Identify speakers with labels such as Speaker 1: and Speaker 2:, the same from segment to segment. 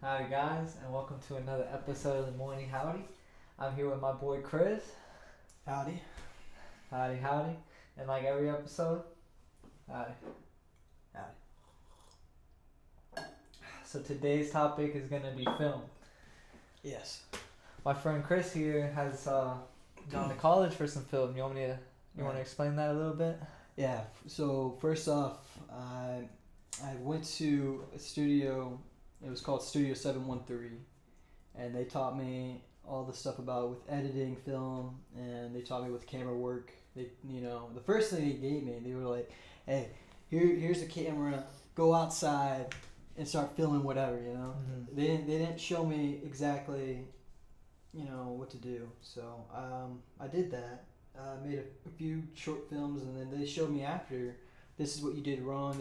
Speaker 1: Howdy guys, and welcome to another episode of the Morning Howdy. I'm here with my boy Chris.
Speaker 2: Howdy.
Speaker 1: Howdy. And like every episode, howdy.
Speaker 2: Howdy.
Speaker 1: So today's topic is going to be film.
Speaker 2: Yes.
Speaker 1: My friend Chris here has gone to college for some film. You want to explain that a little bit?
Speaker 2: Yeah. So first off, I went to a studio. It was called Studio 713, and they taught me all the stuff about with editing film, and they taught me with camera work. They, the first thing they gave me, they were like, "Hey, here's the camera. Go outside and start filming whatever."
Speaker 1: Mm-hmm.
Speaker 2: They didn't show me exactly, what to do. So I did that. Made a few short films, and then they showed me after. This is what you did wrong.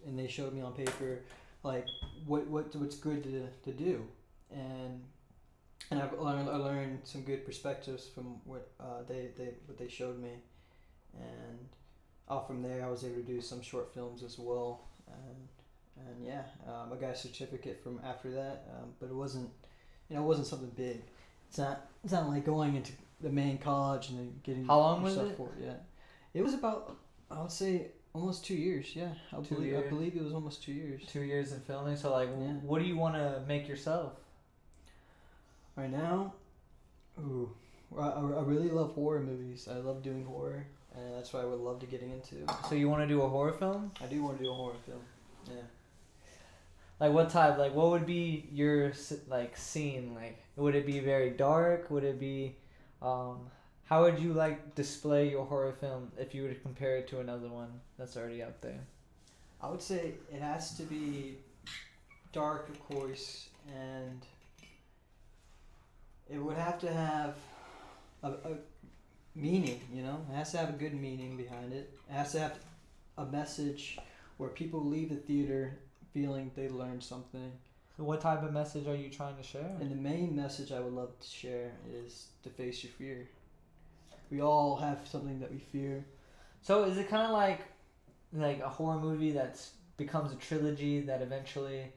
Speaker 2: And they showed me on paper, like what's good to do, and I learned some good perspectives from what they showed me, and off from there I was able to do some short films as well, and yeah, I got a certificate from after that, but it wasn't something big. It's not like going into the main college and then getting
Speaker 1: How long was it?
Speaker 2: For it. Yeah, it was about, I would say, almost 2 years. Yeah, I believe it was almost 2 years.
Speaker 1: 2 years in filming. So like,
Speaker 2: Yeah.
Speaker 1: What do you want to make yourself?
Speaker 2: Right now, I really love horror movies. I love doing horror, and that's what I would love to get into.
Speaker 1: So you want to do a horror film?
Speaker 2: I do want to do a horror film. Yeah.
Speaker 1: Like what type? Like what would be your like scene? Like would it be very dark? Would it be, how would you like display your horror film if you were to compare it to another one that's already out there?
Speaker 2: I would say it has to be dark, of course, and it would have to have a meaning. It has to have a good meaning behind it. It has to have a message where people leave the theater feeling they learned something.
Speaker 1: So what type of message are you trying to share?
Speaker 2: And the main message I would love to share is to face your fear. We all have something that we fear.
Speaker 1: So is it kind of like a horror movie that becomes a trilogy that eventually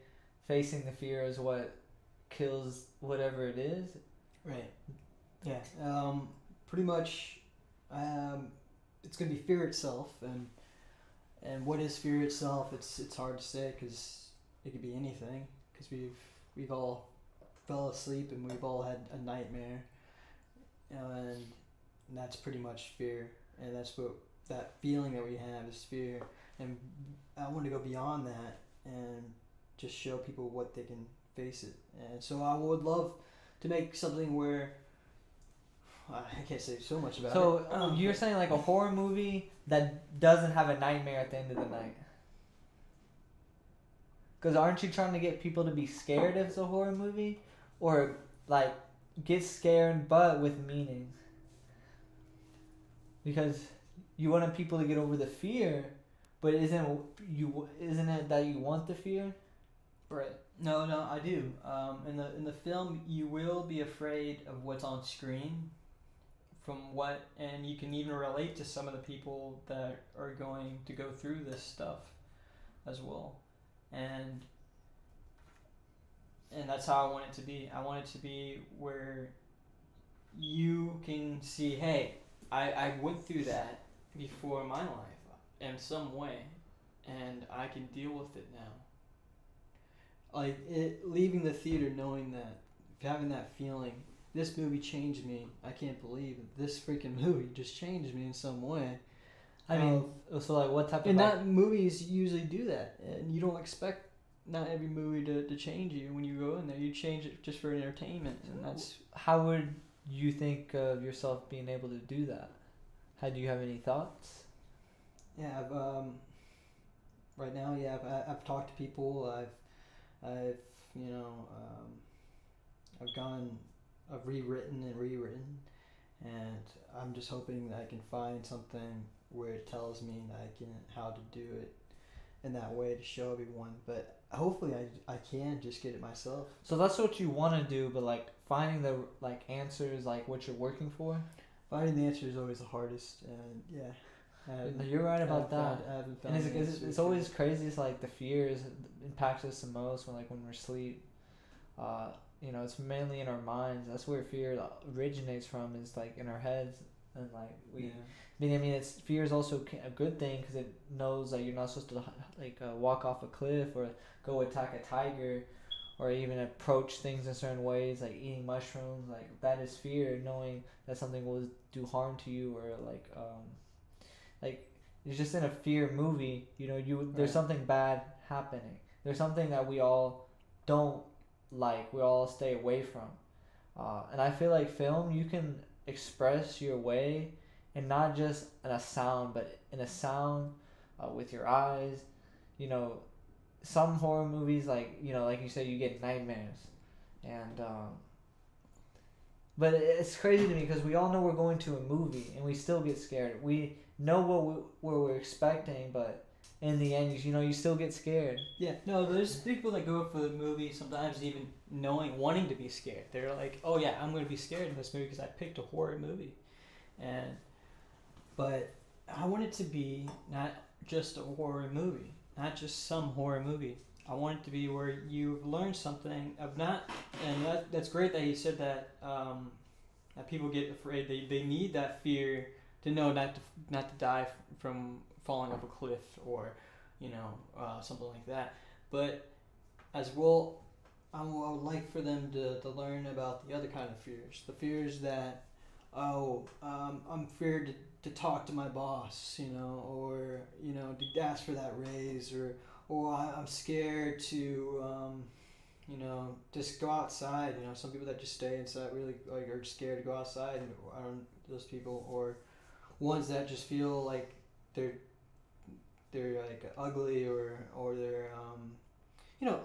Speaker 1: facing the fear is what kills whatever it is?
Speaker 2: Right. Yeah. Pretty much, it's gonna be fear itself, and what is fear itself? It's hard to say because it could be anything. Because we've all fell asleep and we've all had a nightmare, and that's pretty much fear, and that's what that feeling that we have is fear. And I want to go beyond that and just show people what they can face it. And so I would love to make something where I can't say so much about it.
Speaker 1: So you're saying like a horror movie that doesn't have a nightmare at the end of the night? Because aren't you trying to get people to be scared if it's a horror movie, or like get scared but with meaning? Because you want people to get over the fear, but isn't it that you want the fear?
Speaker 2: Right. No, I do. In the film, you will be afraid of what's on screen, and you can even relate to some of the people that are going to go through this stuff, as well, and that's how I want it to be. I want it to be where you can see, hey, I went through that before in my life in some way, and I can deal with it now. Like leaving the theater knowing that, having that feeling, this movie changed me. I can't believe it. This freaking movie just changed me in some way.
Speaker 1: I mean, so like what type of...
Speaker 2: And not movies usually do that, and you don't expect not every movie to change you when you go in there. You change it just for entertainment, and that's...
Speaker 1: How would you think of yourself being able to do that? Do you have any thoughts?
Speaker 2: Yeah, right now, I've talked to people. I've rewritten, and I'm just hoping that I can find something where it tells me that how to do it in that way to show everyone. But hopefully I can just get it myself.
Speaker 1: So that's what you want to do, but like finding the like answers, like what you're working for.
Speaker 2: Finding the answer is always the hardest, and yeah.
Speaker 1: You're right about that.
Speaker 2: I haven't
Speaker 1: and
Speaker 2: found
Speaker 1: it's always crazy. It's like the fears impacts us the most when we're asleep. It's mainly in our minds. That's where fear originates from. Is like in our heads, and like we.
Speaker 2: Yeah.
Speaker 1: It's fear is also a good thing because it knows that you're not supposed to walk off a cliff or go attack a tiger, or even approach things in certain ways like eating mushrooms. Like that is fear, knowing that something will do harm to you, or like it's just in a fear movie. There's
Speaker 2: Right.
Speaker 1: something bad happening. There's something that we all don't like. We all stay away from. And I feel like film, you can express your way, and not just in a sound, but in a sound, with your eyes. You know, some horror movies, like you said, you get nightmares, and but it's crazy to me because we all know we're going to a movie and we still get scared. We know what we're expecting, but in the end, you still get scared.
Speaker 2: Yeah, no, there's people that go for the movie sometimes even wanting to be scared. They're like, oh yeah, I'm going to be scared in this movie because I picked a horror movie. But I want it to be not just a horror movie, not just some horror movie. I want it to be where you've learned something of not, and that's great that he said that, that people get afraid. They need that fear to know not to die from falling off a cliff or something like that. But as well, I would like for them to learn about the other kind of fears. The fears that, I'm feared to talk to my boss, or to ask for that raise, or I'm scared to just go outside. Some people that just stay inside really are scared to go outside, and I don't those people, or ones that just feel like they're like ugly, or they're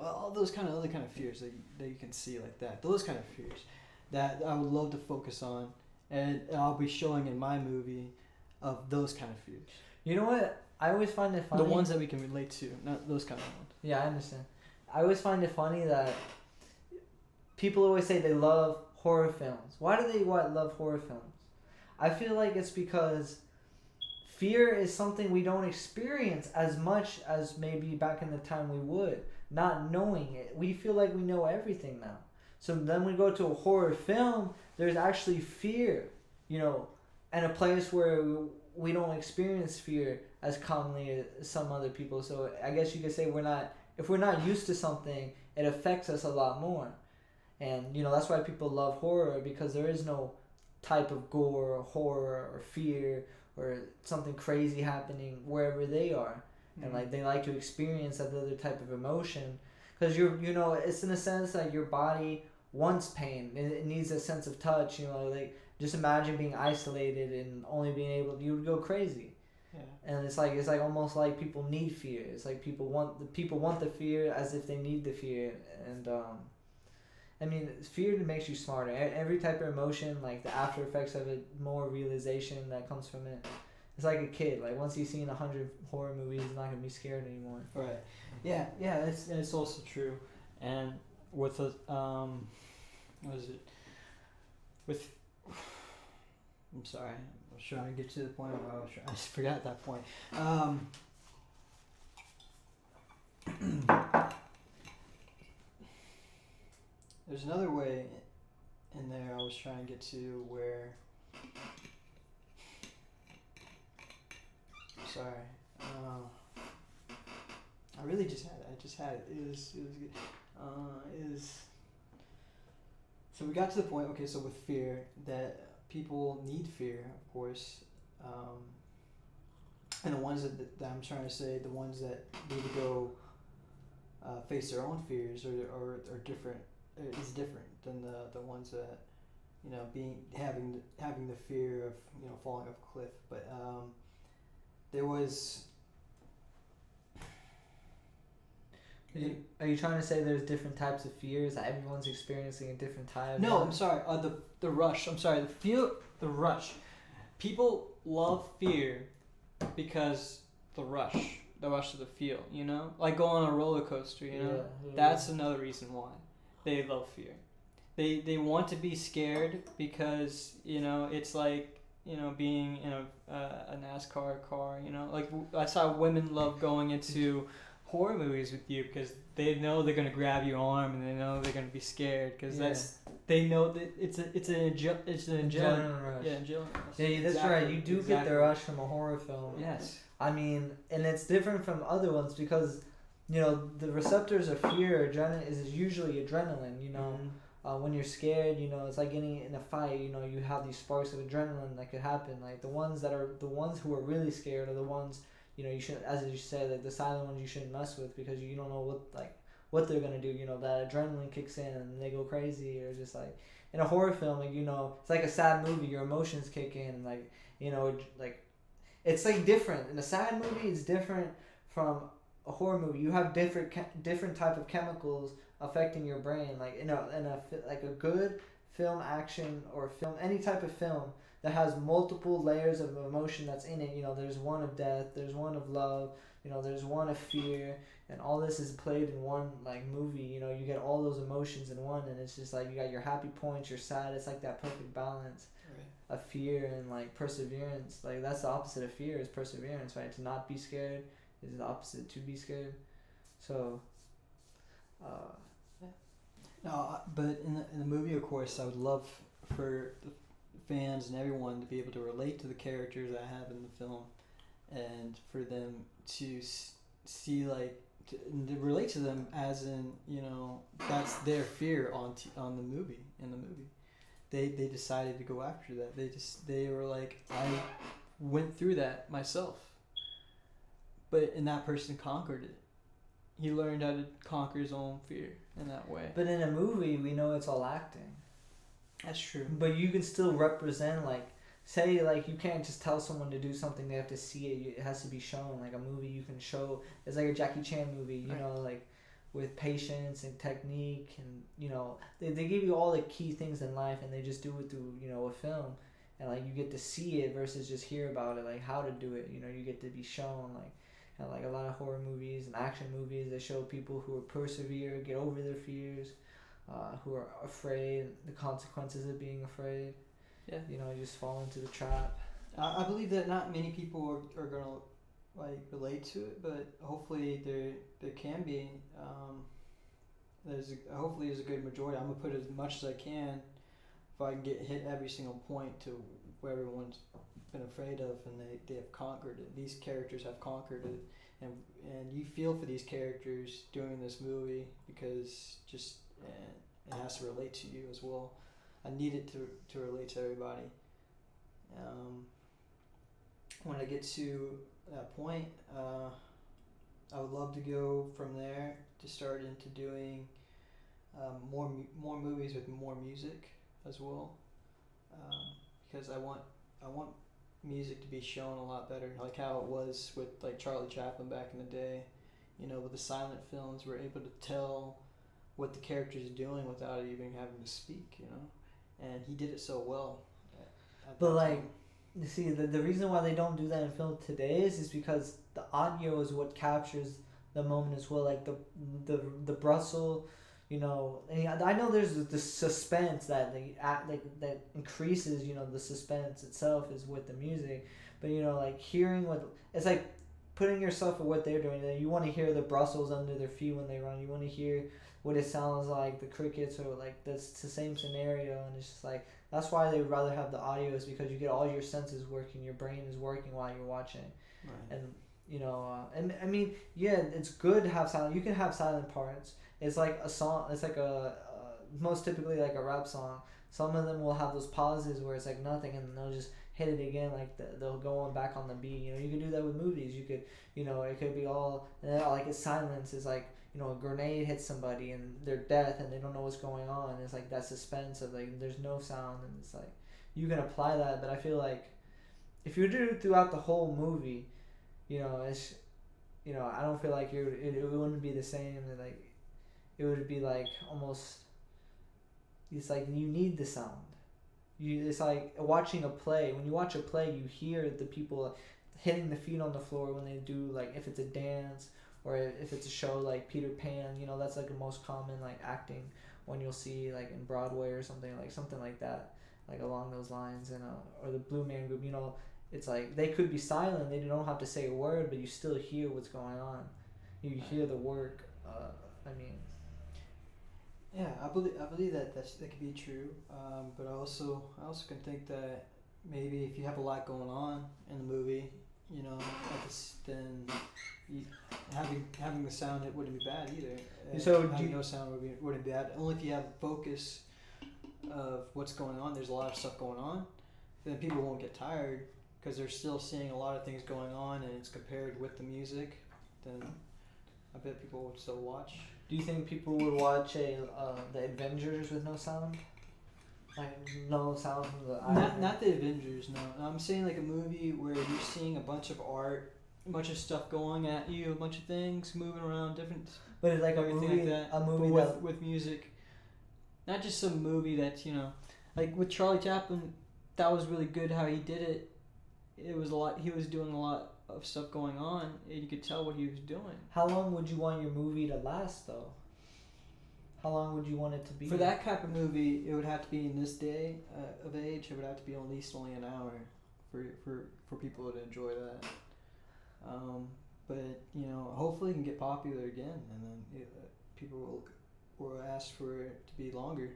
Speaker 2: all those kind of other kind of fears that you can see like that. Those kind of fears that I would love to focus on, and I'll be showing in my movie of those kind of fears.
Speaker 1: You know what? I always find it funny.
Speaker 2: The ones that we can relate to, not those kind of ones.
Speaker 1: Yeah, I understand. I always find it funny that people always say they love horror films. Why do they love horror films? I feel like it's because fear is something we don't experience as much as maybe back in the time we would. Not knowing it. We feel like we know everything now. So then we go to a horror film, there's actually fear, and a place where we don't experience fear as commonly as some other people. So I guess you could say if we're not used to something, it affects us a lot more. And that's why people love horror, because there is no type of gore or horror or fear or something crazy happening wherever they are. And they like to experience that other type of emotion, because it's in a sense that your body wants pain. It needs a sense of touch. Just imagine being isolated and only being able, you would go crazy.
Speaker 2: Yeah.
Speaker 1: And it's like almost like people need fear. It's like people want the fear as if they need the fear. And fear makes you smarter. Every type of emotion, like the after effects of it, more realization that comes from it. It's like a kid. Like once you've seen 100 horror movies, you're not gonna be scared anymore.
Speaker 2: Right. Yeah. It's also true. And with what was it? I'm sorry. I was trying to get to the point where I just forgot that point. There's another way in there I was trying to get to where. Sorry. I really just had it. I just had it. It was good. So we got to the point. Okay, so with fear, that people need fear, of course, and the ones that I'm trying to say, the ones that need to go face their own fears are different. Is different than the ones that having the fear of falling off a cliff. But there was.
Speaker 1: Are you trying to say there's different types of fears that everyone's experiencing a different type?
Speaker 2: No, I'm sorry. The rush. I'm sorry. The rush. People love fear because the rush of the feel. Like go on a roller coaster.
Speaker 1: Yeah.
Speaker 2: That's another reason why they love fear. They want to be scared because it's like being in a NASCAR car. Like I saw women love going into horror movies with you because they know they're gonna grab your arm and they know they're gonna be scared because they know that it's an
Speaker 1: Adrenaline rush.
Speaker 2: Yeah, adrenaline rush.
Speaker 1: Yeah, that's right. You do get the rush from a horror film.
Speaker 2: Yes.
Speaker 1: I mean, and it's different from other ones because, the receptors of fear, adrenaline is usually adrenaline. When you're scared, it's like getting in a fight. You have these sparks of adrenaline that could happen. Like the ones who are really scared are the ones, you should, as you said, like the silent ones you shouldn't mess with because you don't know what they're gonna do. That adrenaline kicks in and they go crazy, or just like in a horror film, it's like a sad movie. Your emotions kick in, like it's like different. In a sad movie, it's different from a horror movie. You have different type of chemicals affecting your brain. Like like a good film, action or film, any type of film that has multiple layers of emotion that's in it. There's one of death, there's one of love, there's one of fear, and all this is played in one like movie. You get all those emotions in one, and it's just like you got your happy points, you're sad. It's like that perfect balance of fear and like perseverance. Like that's the opposite of fear is perseverance, right? To not be scared is the opposite to be scared. So
Speaker 2: no, but in the movie, of course, I would love for the fans and everyone to be able to relate to the characters I have in the film, and for them to see to relate to them as in that's their fear on the movie. In the movie, they decided to go after that. They were like, I went through that myself, and that person conquered it. He learned how to conquer his own fear in that way.
Speaker 1: But in a movie, we know it's all acting.
Speaker 2: That's true.
Speaker 1: But you can still represent, say, you can't just tell someone to do something. They have to see it. It has to be shown. Like a movie, you can show. It's like a Jackie Chan movie, with patience and technique. And, they give you all the key things in life, and they just do it through, a film. And, you get to see it versus just hear about it, how to do it. You get to be shown, and a lot of horror movies and action movies, they show people who persevere, get over their fears, who are afraid, the consequences of being afraid.
Speaker 2: Yeah.
Speaker 1: You just fall into the trap.
Speaker 2: I believe that not many people are gonna relate to it, but hopefully there can be. Hopefully there's a good majority. I'm gonna put as much as I can if I can get hit every single point to where everyone's been afraid of, and they have conquered it. These characters have conquered it, and you feel for these characters doing this movie because it has to relate to you as well. I need it to relate to everybody. When I get to that point, I would love to go from there to start into doing more movies with more music as well, because I want music to be shown a lot better, like how it was with Charlie Chaplin back in the day. With the silent films, we're able to tell what the character's doing without even having to speak. And he did it so well.
Speaker 1: But you see, the reason why they don't do that in film today is because the audio is what captures the moment as well. Like the Brussels, and I know there's the suspense that that increases. The suspense itself is with the music, but hearing what it's like, putting yourself in what they're doing. You want to hear the Brussels under their feet when they run. You want to hear what it sounds like, the crickets, or that's the same scenario, and it's just that's why they would rather have the audio, is because you get all your senses working, your brain is working while you're watching,
Speaker 2: right.
Speaker 1: And I mean, yeah, it's good to have silent. You can have silent parts. It's like a song. It's like most typically like a rap song. Some of them will have those pauses where it's nothing, and they'll just hit it again, they'll go on back on the beat. You can do that with movies. You could, it could be all, and then it's silence. It's a grenade hits somebody and they're death and they don't know what's going on. It's that suspense of there's no sound, and it's you can apply that. But I feel if you do it throughout the whole movie, it's, I don't feel it wouldn't be the same. It would be almost, it's you need the sound. It's like watching a play. When you watch a play, you hear the people hitting the feet on the floor when they do, if it's a dance or if it's a show like Peter Pan. That's the most common acting one you'll see in Broadway or something like that, along those lines. And or the Blue Man Group. It's they could be silent. They don't have to say a word, but you still hear what's going on. you hear the work. I mean,
Speaker 2: Yeah, I believe that could be true. But I also can think that maybe if you have a lot going on in the movie, you know, then you, having the sound, it wouldn't be bad either.
Speaker 1: so
Speaker 2: Having no sound wouldn't be bad. Only if you have focus of what's going on. There's a lot of stuff going on. Then people won't get tired because they're still seeing a lot of things going on, and it's compared with the music. Then I bet people would still watch.
Speaker 1: do you think people would watch the Avengers with no sound? Like no sound from the
Speaker 2: Not the Avengers. No, I'm saying like a movie where you're seeing a bunch of art, a bunch of stuff going at you, a bunch of things moving around, different.
Speaker 1: But it's like a
Speaker 2: everything
Speaker 1: movie,
Speaker 2: like that.
Speaker 1: a movie
Speaker 2: But with music, not just some movie that's like with Charlie Chaplin, that was really good how he did it. It was a lot. He was doing a lot of stuff going on, and you could tell what he was doing.
Speaker 1: How long would you want your movie to last though? How long would you want it to be?
Speaker 2: For that type of movie, it would have to be in this day of age. It would have to be at least only an hour for people to enjoy that. But hopefully it can get popular again, and then people will ask for it to be longer.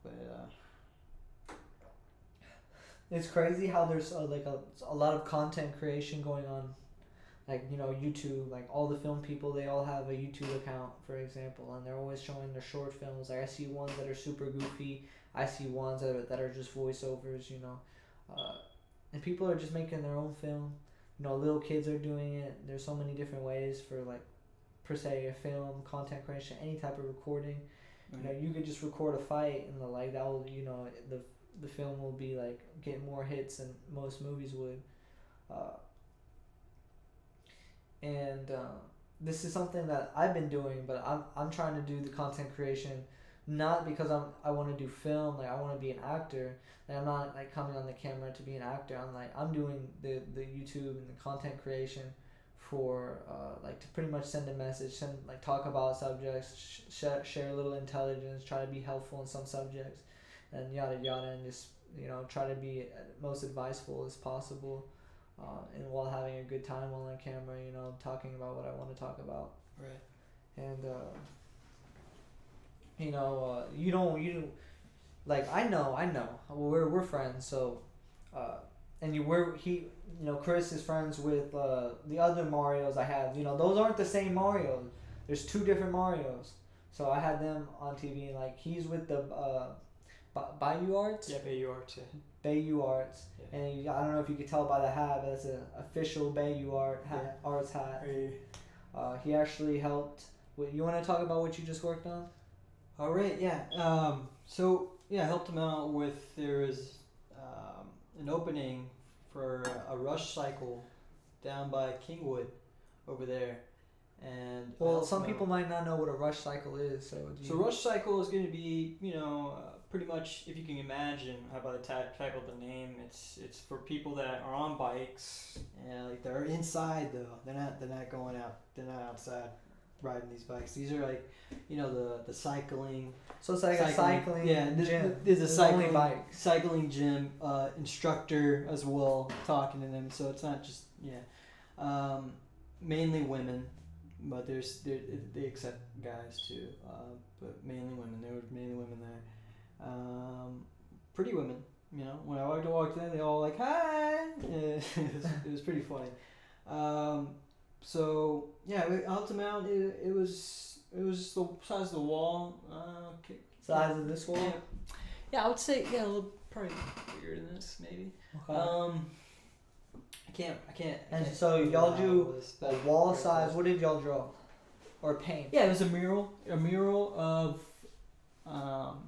Speaker 2: But
Speaker 1: it's crazy how there's like a lot of content creation going on, like YouTube, like all the film people, they all have a YouTube account, for example, and they're always showing their short films. Like I see ones that are super goofy, I see ones that are just voiceovers, and people are just making their own film. Little kids are doing it. There's so many different ways for like per se a film, content creation, any type of recording. You could just record a fight and like that will the film will be like get more hits than most movies would. And this is something that I've been doing, but I'm trying to do the content creation, not because I want to do film, like I want to be an actor. Like I'm not like coming on the camera to be an actor. I'm doing the YouTube and the content creation for like to pretty much send a message, talk about subjects, share a little intelligence, try to be helpful in some subjects, and yada yada, and just try to be most adviseful as possible. And while having a good time while on camera, talking about what I want to talk about.
Speaker 2: Right.
Speaker 1: And you don't like I know. Well, we're friends, so Chris is friends with the other Marios I have. Those aren't the same Marios. There's two different Marios. So I had them on TV, and like he's with the Bayou Arts.
Speaker 2: Yeah, Bayou Arts. Yeah.
Speaker 1: Bayou Arts, yeah. And I don't know if you could tell by the hat, but it's an official Bayou Arts hat. He actually helped. You want to talk about what you just worked on?
Speaker 2: All right, yeah. I helped him out with there was an opening for a rush cycle down by Kingwood over there, and
Speaker 1: some people might not know what a rush cycle is. So
Speaker 2: rush cycle is going to be pretty much, if you can imagine by the type of the name, it's for people that are on bikes and like they're inside though. They're not going out. They're not outside riding these bikes. These are like the cycling.
Speaker 1: So it's like a cycling gym.
Speaker 2: There's a cycling gym instructor as well talking to them. So it's not just mainly women, but they accept guys too. But mainly women. There were mainly women there. Pretty women, when I walked in, they all like, hi. It was pretty funny. We helped him out. It was the size of the wall.
Speaker 1: Size of this wall?
Speaker 2: Yeah, I would say a little probably bigger than this maybe.
Speaker 1: Okay.
Speaker 2: I can't.
Speaker 1: And so y'all do a wall size. What did y'all draw? Or paint?
Speaker 2: Yeah, it was a mural of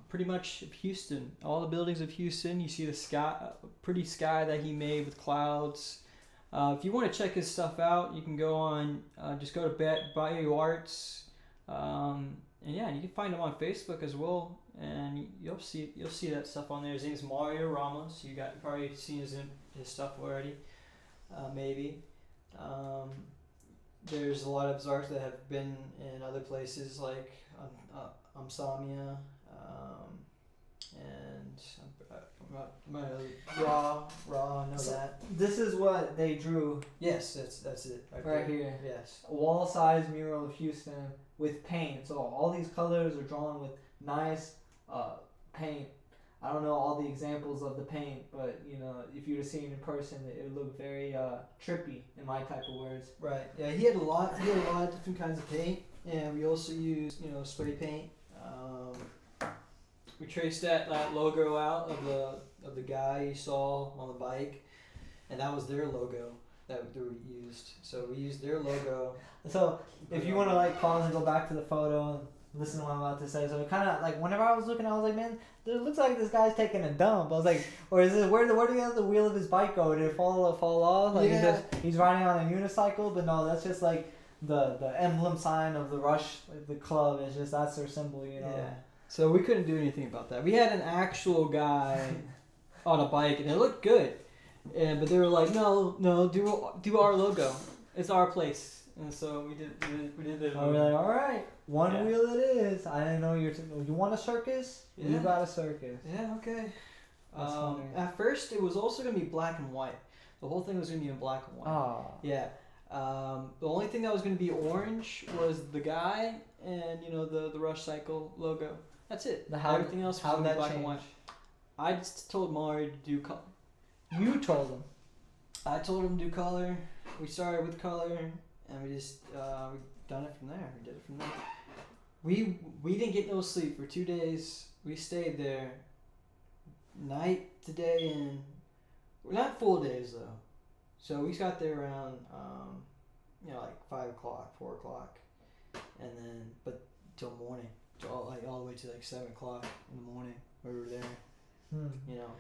Speaker 2: pretty much of Houston, all the buildings of Houston. You see the sky, pretty sky that he made with clouds. If you want to check his stuff out, you can go on, just go to Bayou Arts, and you can find him on Facebook as well, and you'll see that stuff on there. His name's Mario Ramos. You've probably seen his stuff already, maybe. There's a lot of his art that have been in other places like Amsamia, and Raw, I know that.
Speaker 1: This is what they drew
Speaker 2: Yes, that's it.
Speaker 1: right
Speaker 2: there.
Speaker 1: here.
Speaker 2: Yes.
Speaker 1: A wall-size mural of Houston with paint. So all these colors are drawn with nice paint. I don't know all the examples of the paint, but you know, if you were to see it in person, it would look very trippy in my type of words.
Speaker 2: Right. Yeah, he had a lot of different kinds of paint, and we also used spray paint. We traced that logo out of the guy you saw on the bike, and that was their logo that we used. So we used their logo.
Speaker 1: So if you want to like pause and go back to the photo and listen to what I'm about to say, so it kind of like whenever I was looking, I was like, man, it looks like this guy's taking a dump. I was like, or is it where did the wheel of his bike go? Did it fall off? Like
Speaker 2: Yeah.
Speaker 1: he's riding on a unicycle, but no, that's just like the emblem sign of the Rush, like the club. It's just that's their symbol, you know.
Speaker 2: Yeah. So we couldn't do anything about that. We had an actual guy on a bike, and it looked good. But they were like, no, do our logo. It's our place. And so we did it.
Speaker 1: I was like, all right, one
Speaker 2: Yeah.
Speaker 1: wheel it is. I didn't know you want a circus?
Speaker 2: Yeah.
Speaker 1: You got a circus.
Speaker 2: Yeah, okay.
Speaker 1: That's funny.
Speaker 2: At first, it was also going to be black and white. The whole thing was going to be in black and white.
Speaker 1: Ah.
Speaker 2: Yeah. The only thing that was going to be orange was the guy and, the Rush Cycle logo. That's it. Everything else was
Speaker 1: how
Speaker 2: going to
Speaker 1: that
Speaker 2: be black
Speaker 1: change?
Speaker 2: and white. I just told Mari to do color.
Speaker 1: You told him.
Speaker 2: I told him to do color. We started with color, and we just we done it from there. We did it from there. We didn't get no sleep for 2 days. We stayed there night to day, and we're not full days though. So we got there around like 5 o'clock, 4 o'clock, and then but till morning, all the way to like 7 o'clock in the morning. We were there,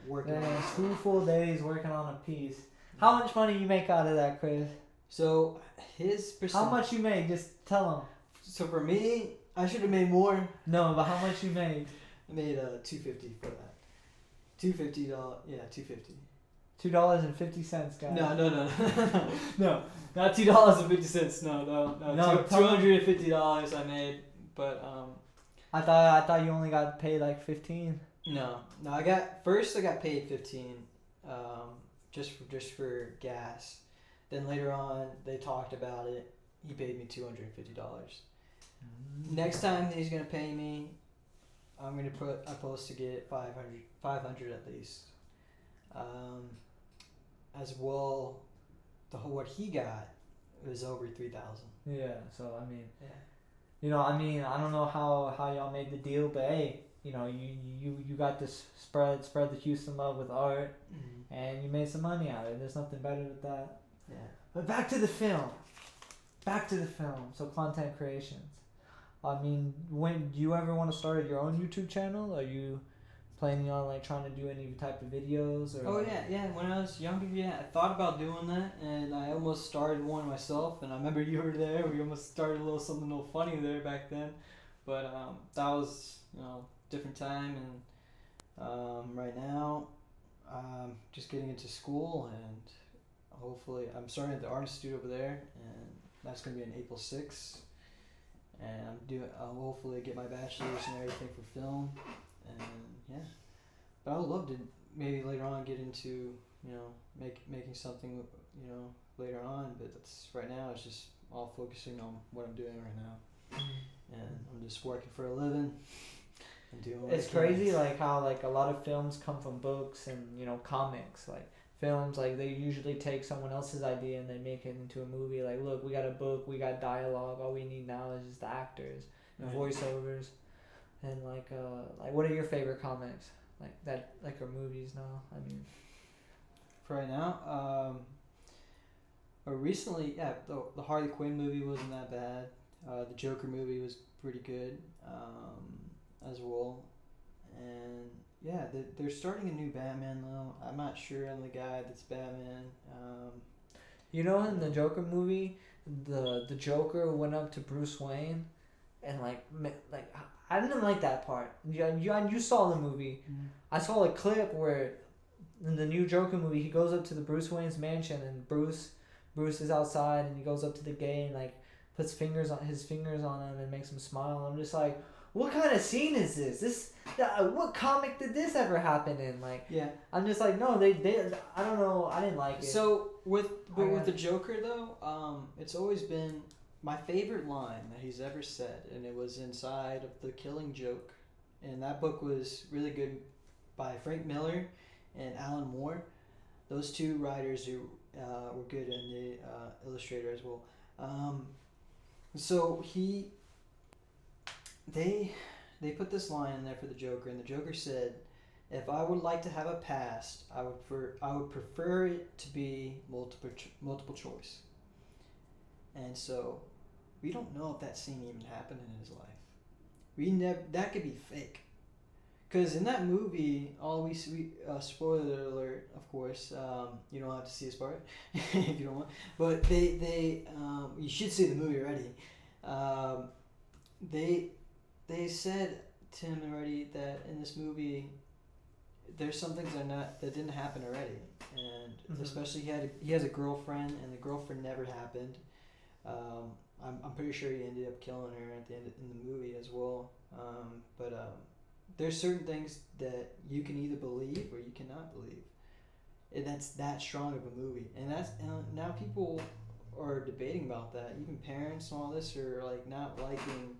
Speaker 2: working.
Speaker 1: Man,
Speaker 2: on
Speaker 1: 2 full days working on a piece. How much money you make out of that, Chris?
Speaker 2: So his percent.
Speaker 1: How much you made? Just tell him.
Speaker 2: So for me, I should have made more.
Speaker 1: No, but how much you made?
Speaker 2: I made $250 for that. $250. Yeah, $250.
Speaker 1: $2.50, guys.
Speaker 2: No, not $2.50. No.
Speaker 1: No,
Speaker 2: $250 I made, but
Speaker 1: I thought you only got paid like $15.
Speaker 2: No. I got paid $15, just for gas. Then later on, they talked about it. He paid me $250. Next time that he's gonna pay me, I'm supposed to get 500 at least. As well, what he got was over 3,000.
Speaker 1: Yeah. So I mean,
Speaker 2: Yeah.
Speaker 1: I don't know how y'all made the deal, but hey, you got this spread the Houston love with art, and you made some money out of it. There's nothing better with that.
Speaker 2: Yeah.
Speaker 1: But back to the film. So content creations. When do you ever want to start your own YouTube channel? Are you planning on like trying to do any type of videos or?
Speaker 2: Oh yeah. When I was younger, I thought about doing that, and I almost started one myself. And I remember you were there. We almost started something a little funny there back then, but that was different time. And right now, just getting into school, and hopefully I'm starting at the art institute over there, and that's gonna be on April 6th. And I'll hopefully get my bachelor's and everything for film, and but I would love to maybe later on get into making something later on, but that's right now it's just all focusing on what I'm doing right now, and I'm just working for a living and doing what
Speaker 1: It's
Speaker 2: I can.
Speaker 1: crazy like how like a lot of films come from books and comics. Like films, like they usually take someone else's idea and they make it into a movie. Like, look, we got a book, we got dialogue, all we need now is just the actors and voiceovers. And like what are your favorite comics or movies now?
Speaker 2: For right now, or recently, the Harley Quinn movie wasn't that bad. The Joker movie was pretty good, as well. And they're starting a new Batman though. I'm not sure on the guy that's Batman.
Speaker 1: In the Joker movie, the Joker went up to Bruce Wayne, and like I didn't like that part. You saw the movie.
Speaker 2: Mm-hmm.
Speaker 1: I saw a clip where in the new Joker movie he goes up to the Bruce Wayne's mansion, and Bruce is outside, and he goes up to the gate and like puts his fingers on him and makes him smile. I'm just like, what kind of scene is this? What comic did this ever happen in? Like,
Speaker 2: Yeah.
Speaker 1: I'm just like, no, they I don't know, I didn't like it.
Speaker 2: So with the Joker though, it's always been my favorite line that he's ever said, and it was inside of The Killing Joke, and that book was really good by Frank Miller and Alan Moore. Those two writers who were good, and the illustrator as well. So they put this line in there for the Joker, and the Joker said, "If I would like to have a past, I would prefer it to be multiple choice." And so, we don't know if that scene even happened in his life. That could be fake. Because in that movie, all we see, spoiler alert, of course, you don't have to see this part if you don't want. But they you should see the movie already. They said to him already that in this movie, there's some things that didn't happen already, and especially he has a girlfriend, and the girlfriend never happened. I'm pretty sure he ended up killing her at the end in the movie as well. But there's certain things that you can either believe or you cannot believe, and that's that strong of a movie. And that's now people are debating about that. Even parents and all this are like not liking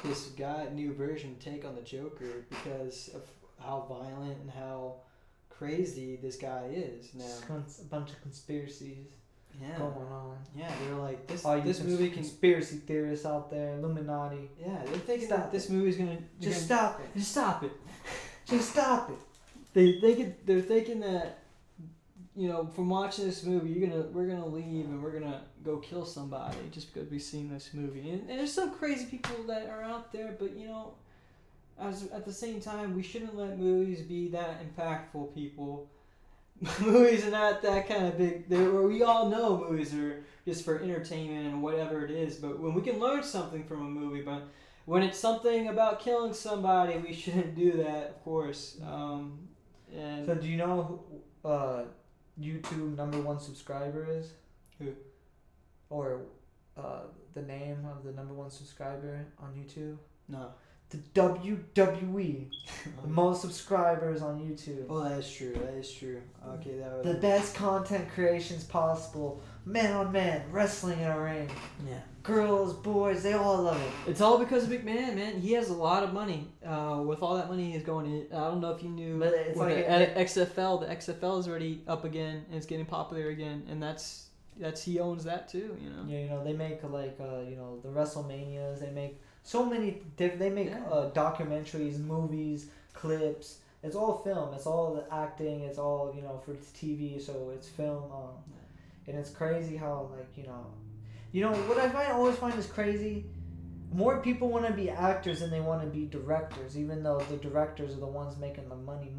Speaker 2: this new version take on the Joker because of how violent and how crazy this guy is now.
Speaker 1: A bunch of conspiracies going on.
Speaker 2: Yeah, they're like this
Speaker 1: movie conspiracy theorists out there, Illuminati.
Speaker 2: Yeah, they're thinking that this movie's gonna
Speaker 1: stop it.
Speaker 2: Just stop it.
Speaker 1: Just stop it.
Speaker 2: They're thinking that, from watching this movie, we're gonna leave and we're gonna go kill somebody just because we've seen this movie. And there's some crazy people that are out there, but at the same time, we shouldn't let movies be that impactful. People, movies are not that kind of big. We all know movies are just for entertainment and whatever it is. But when we can learn something from a movie, but when it's something about killing somebody, we shouldn't do that, of course. And
Speaker 1: so, do you know who YouTube #1 subscriber is?
Speaker 2: Who?
Speaker 1: Or the name of the #1 subscriber on YouTube?
Speaker 2: No.
Speaker 1: The WWE. The most subscribers on YouTube.
Speaker 2: Oh, that is true. Okay, that was
Speaker 1: the best content creations possible. Man on man, wrestling in a ring.
Speaker 2: Yeah.
Speaker 1: Girls, boys, they all love it.
Speaker 2: It's all because of McMahon, man. He has a lot of money. With all that money he's going in, I don't know if you knew,
Speaker 1: but it's like
Speaker 2: XFL. The XFL is already up again and it's getting popular again, and that's he owns that too.
Speaker 1: Yeah, they make the WrestleManias. They make so many they make documentaries, movies, clips. It's all film. It's all the acting. It's all for TV. So it's film. And it's crazy how what I always find is crazy. More people want to be actors than they want to be directors, even though the directors are the ones making the money.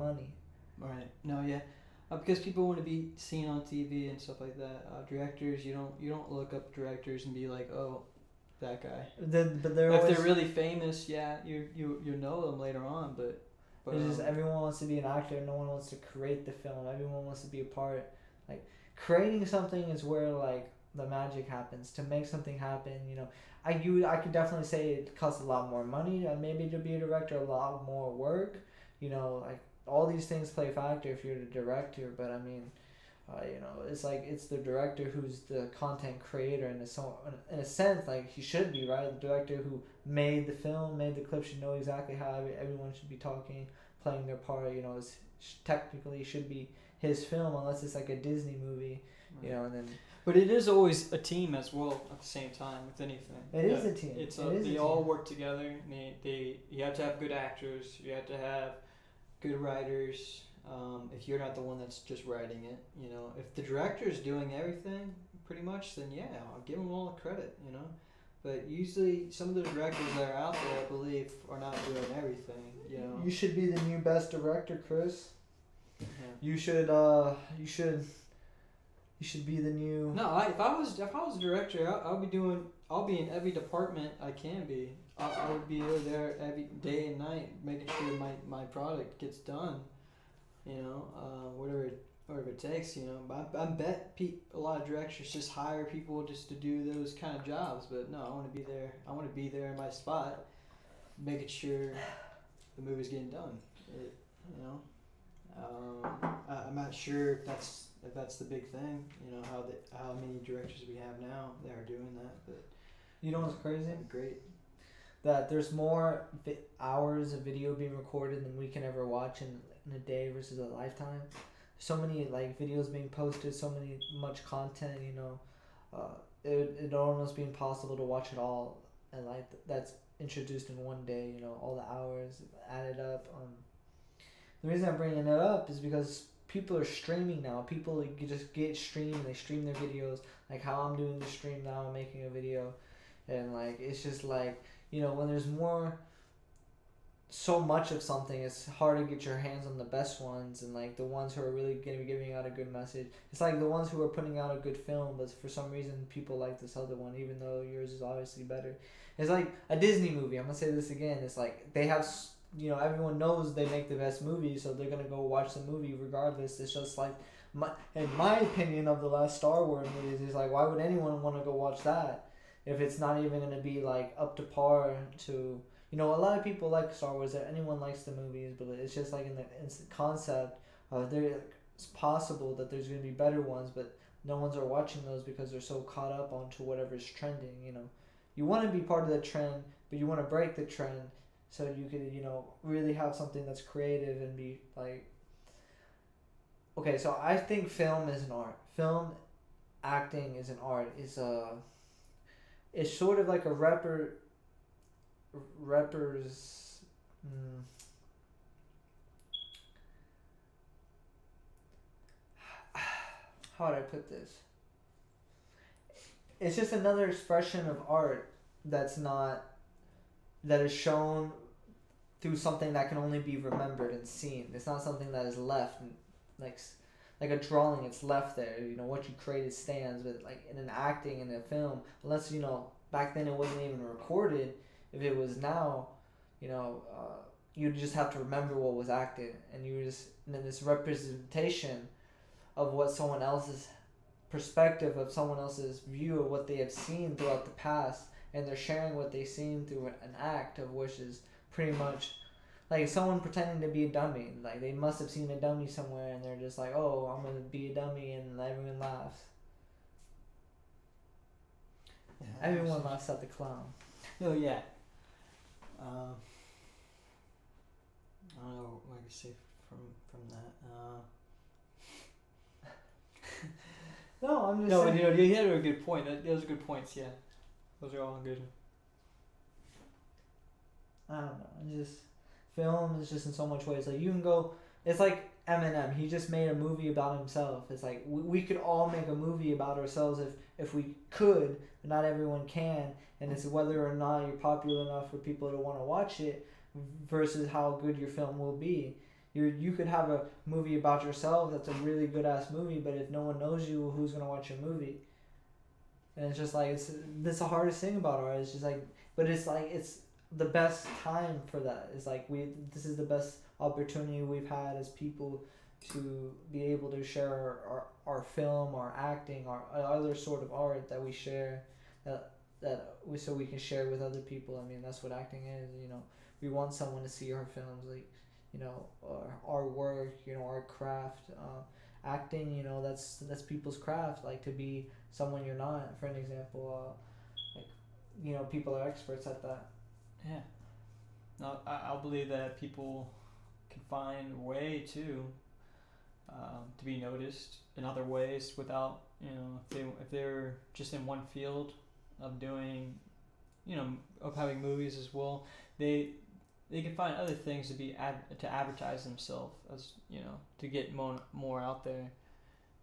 Speaker 2: Right. No. Yeah. Because people want to be seen on TV and stuff like that. Directors, you don't look up directors and be like, oh, that guy.
Speaker 1: But they're
Speaker 2: if they're really famous, you know them later on. But
Speaker 1: it's just everyone wants to be an actor. No one wants to create the film. Everyone wants to be a part. Like creating something is where the magic happens. To make something happen, I could definitely say it costs a lot more money and maybe to be a director, a lot more work. All these things play a factor if you're the director. But I mean, it's the director who's the content creator, and in a sense, he should be, right? The director who made the film, made the clip, should know exactly how everyone should be talking, playing their part. Technically should be his film, unless it's like a Disney movie, and then.
Speaker 2: But it is always a team as well at the same time with anything.
Speaker 1: It is a team.
Speaker 2: They all work together. And you have to have good actors. You have to have good writers. If you're not the one that's just writing it, if the director's doing everything pretty much, then I'll give them all the credit, But usually some of the directors that are out there, I believe, are not doing everything,
Speaker 1: You should be the new best director, Chris.
Speaker 2: Yeah.
Speaker 1: You should be the new.
Speaker 2: No, if I was a director, I'll be in every department I can be. I would be there every day and night, making sure my product gets done. Whatever it takes. I bet a lot of directors just hire people just to do those kind of jobs. But no, I want to be there. I want to be there in my spot. making sure the movie's getting done. It, you know, I'm not sure if that's the big thing. You know how many directors we have now that are doing that, but
Speaker 1: You know what's crazy?
Speaker 2: great.
Speaker 1: That there's more hours of video being recorded than we can ever watch in a day versus a lifetime. So many like videos being posted, much content. It almost be impossible to watch it all, and like that's introduced in one day. All the hours added up. The reason I'm bringing it up is because people are streaming now. People like, you just get streamed. They stream their videos. Like how I'm doing the stream now, I'm making a video, and like it's just like when there's so much of something, it's hard to get your hands on the best ones and like the ones who are really gonna be giving out a good message. It's like the ones who are putting out a good film, but for some reason people like this other one, even though yours is obviously better. It's like a Disney movie. I'm gonna say this again. It's like they have. Everyone knows they make the best movies, so they're gonna go watch the movie regardless. It's just like, in my opinion, of the last Star Wars movies, is like, why would anyone want to go watch that if it's not even gonna be like up to par to, a lot of people like Star Wars. That anyone likes the movies, but it's just like in the concept of it's possible that there's gonna be better ones, but no ones are watching those because they're so caught up onto whatever's trending. You want to be part of the trend, but you want to break the trend. So you could, really have something that's creative and be like. Okay, so I think film is an art. Film acting is an art. It's sort of like a rapper's. How would I put this? It's just another expression of art that is shown through something that can only be remembered and seen. It's not something that is left, like a drawing. It's left there. What you created stands. But like in an acting in a film, unless back then it wasn't even recorded. If it was now, you'd just have to remember what was acted, and then this representation of what someone else's perspective, of someone else's view of what they have seen throughout the past, and they're sharing what they've seen through an act of which is pretty much like someone pretending to be a dummy. Like they must have seen a dummy somewhere and they're just like, oh, I'm gonna be a dummy, and everyone laughs.
Speaker 2: Yeah,
Speaker 1: Everyone laughs at the clown.
Speaker 2: Oh yeah. I don't know what I can say from that.
Speaker 1: No, I'm just
Speaker 2: No,
Speaker 1: saying.
Speaker 2: but you had a good point. Those are good points. Yeah, those are all good.
Speaker 1: I don't know. Film is just in so much ways. Like you can go. It's like Eminem. He just made a movie about himself. It's like we could all make a movie about ourselves if we could, but not everyone can. And it's whether or not you're popular enough for people to want to watch it, versus how good your film will be. You could have a movie about yourself that's a really good ass movie, but if no one knows you, who's gonna watch your movie? And it's just like that's the hardest thing about art. It's just like, but it's like it's the best time for that. It's like this is the best opportunity we've had as people to be able to share our film, our acting, our other sort of art that we share, so we can share with other people. I mean, that's what acting is. We want someone to see our films, like our work, our craft. Acting, that's people's craft. Like to be someone you're not. For an example, people are experts at that.
Speaker 2: Yeah. No, I'll believe that people can find a way to be noticed in other ways without, if they're just in one field of doing, of having movies as well, they can find other things to advertise themselves, as to get more out there.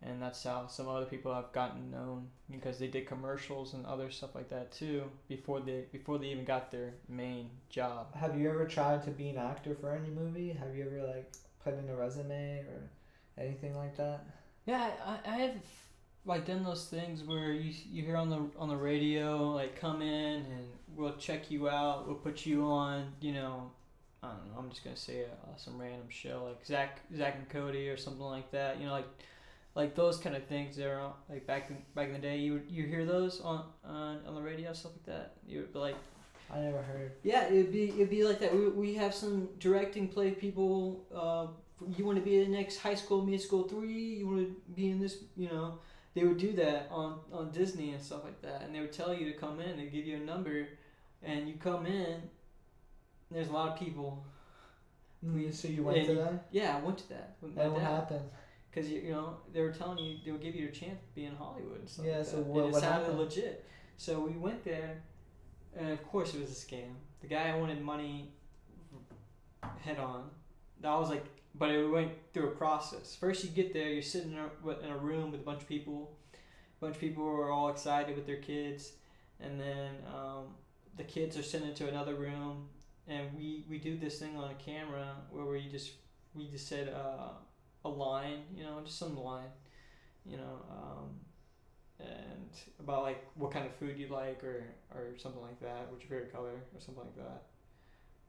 Speaker 2: And that's how some other people have gotten known, because they did commercials and other stuff like that too before they even got their main job.
Speaker 1: Have you ever tried to be an actor for any movie? Have you ever put in a resume or anything like that?
Speaker 2: Yeah, I have done those things where you hear on the radio, come in and we'll check you out, we'll put you on, I don't know, I'm just gonna say some random show like Zach and Cody or something like that, like those kind of things. There, back in the day, you hear those on the radio, stuff like that. You would be like,
Speaker 1: I never heard.
Speaker 2: Yeah, it'd be like that. We have some directing play people. You want to be in the next High School Musical 3? You want to be in this? You know, they would do that on Disney and stuff like that, and they would tell you to come in. They give you a number, and you come in. And there's a lot of people.
Speaker 1: So you went to that?
Speaker 2: Yeah, I went to that. With my
Speaker 1: And what
Speaker 2: dad.
Speaker 1: happened?
Speaker 2: Because you know they were telling you they would give you a chance to be in Hollywood and stuff.
Speaker 1: Yeah.
Speaker 2: Like
Speaker 1: So
Speaker 2: that.
Speaker 1: what?
Speaker 2: It
Speaker 1: What
Speaker 2: sounded
Speaker 1: happened?
Speaker 2: legit. So we went there, and of course it was a scam. The guy wanted money head on. That was like, but it went through a process. First, you get there, you're sitting in a room with a bunch of people. A bunch of people are all excited with their kids, and then the kids are sent into another room, and we do this thing on a camera where we just said a line, you know, just some line, you know, and about like what kind of food you like or something like that, what's your favorite color or something like that,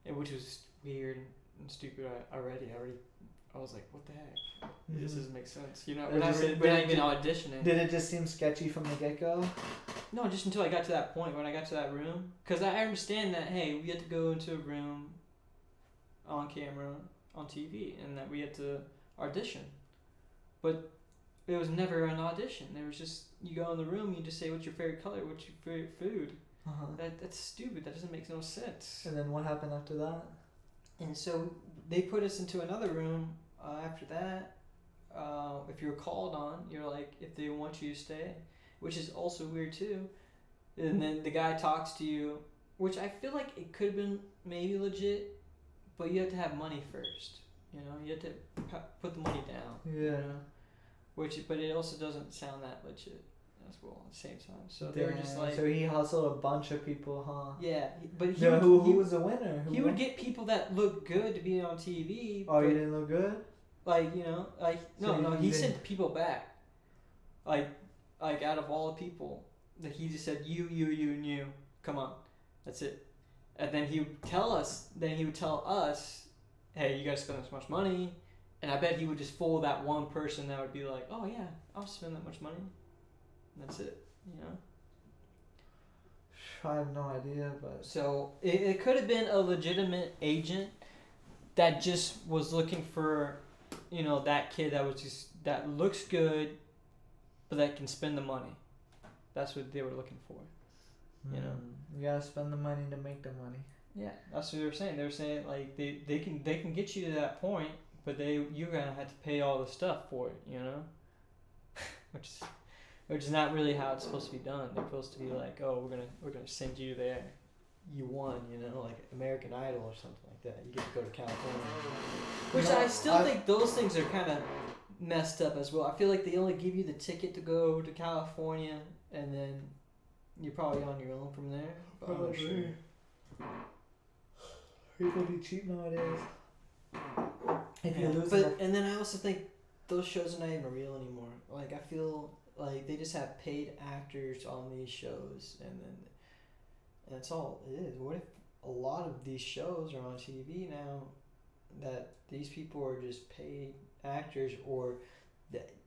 Speaker 2: and which was weird and stupid. I was like, what the heck? This doesn't make sense. You know, we're not even auditioning.
Speaker 1: Did it just seem sketchy from the get go?
Speaker 2: No, just until I got to that point when I got to that room, because I understand that hey, we had to go into a room on camera on TV and that we had to audition, but it was never an audition. There was just you go in the room, you just say what's your favorite color, what's your favorite food. That's stupid. That doesn't make no sense.
Speaker 1: And then what happened after that?
Speaker 2: And so they put us into another room after that. If you're called on, you're like, if they want you to stay, which is also weird too. And then the guy talks to you, which I feel like it could have been maybe legit, but you have to have money first. You know, you have to put the money down.
Speaker 1: Yeah.
Speaker 2: You know? But it also doesn't sound that legit as well at the same time. So they were just like.
Speaker 1: So he hustled a bunch of people, huh?
Speaker 2: Yeah, but
Speaker 1: who was the winner?
Speaker 2: He would get people that looked good to be on TV.
Speaker 1: Oh, you didn't look good?
Speaker 2: Like, you know, like no, he sent people back. Like out of all the people, that he just said you, and you, come on, that's it. And then he would tell us. Hey, you guys spend this much money, and I bet he would just fool that one person that would be like, oh yeah, I'll spend that much money. And that's it, you know.
Speaker 1: I have no idea, but
Speaker 2: so it could have been a legitimate agent that just was looking for, you know, that kid that looks good, but that can spend the money. That's what they were looking for. You know,
Speaker 1: you gotta spend the money to make the money.
Speaker 2: Yeah, that's what they were saying. They were saying like they can get you to that point, but you're gonna have to pay all the stuff for it. You know, which is not really how it's supposed to be done. They're supposed to be like, oh, we're gonna send you there. You won, you know, like American Idol or something like that. You get to go to California. Which I still think those things are kind of messed up as well. I feel like they only give you the ticket to go to California, and then you're probably on your own from there.
Speaker 1: Probably. Sure. People be cheap nowadays. If you lose
Speaker 2: and then I also think those shows are not even real anymore. Like I feel like they just have paid actors on these shows, and that's all it is. What if a lot of these shows are on TV now that these people are just paid actors or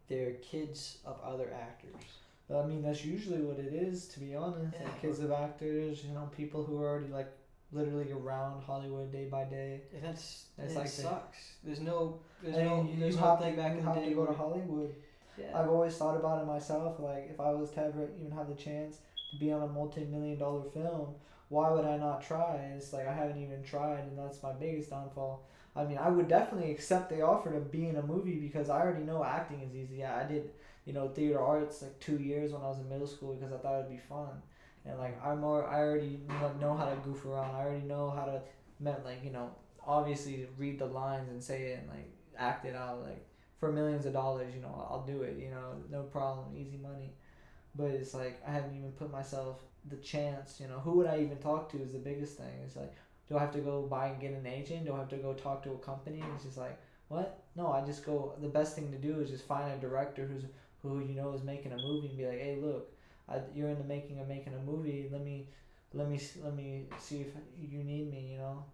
Speaker 2: they're kids of other actors?
Speaker 1: I mean, that's usually what it is, to be honest.
Speaker 2: Yeah.
Speaker 1: Like kids of actors, you know, people who are already like literally around Hollywood day by day.
Speaker 2: And it
Speaker 1: like
Speaker 2: sucks. There's no thing back in the day.
Speaker 1: To go to Hollywood.
Speaker 2: Yeah.
Speaker 1: I've always thought about it myself. Like, if I was to ever even have the chance to be on a multi-million-dollar film, why would I not try? It's like I haven't even tried, and that's my biggest downfall. I mean, I would definitely accept the offer to be in a movie because I already know acting is easy. Yeah, I did, you know, theater arts like 2 years when I was in middle school because I thought it'd be fun. And like I already know how to goof around. I already know how to, like, you know, obviously read the lines and say it and like act it out. Like for millions of dollars, you know, I'll do it. You know, no problem, easy money. But it's like I haven't even put myself the chance. You know, who would I even talk to is the biggest thing. It's like, do I have to go buy and get an agent? Do I have to go talk to a company? It's just like, what? No, I just go. The best thing to do is just find a director who you know is making a movie and be like, hey, look. You're in the making of making a movie. Let me see if you need me. You know,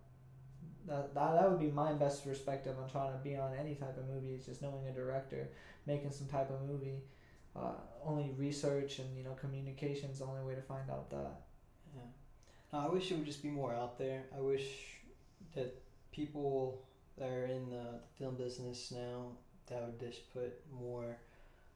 Speaker 1: that would be my best perspective on trying to be on any type of movie. Is just knowing a director, making some type of movie. Only research and, you know, communication is the only way to find out that.
Speaker 2: Yeah, I wish it would just be more out there. I wish that people that are in the film business now that would just put more.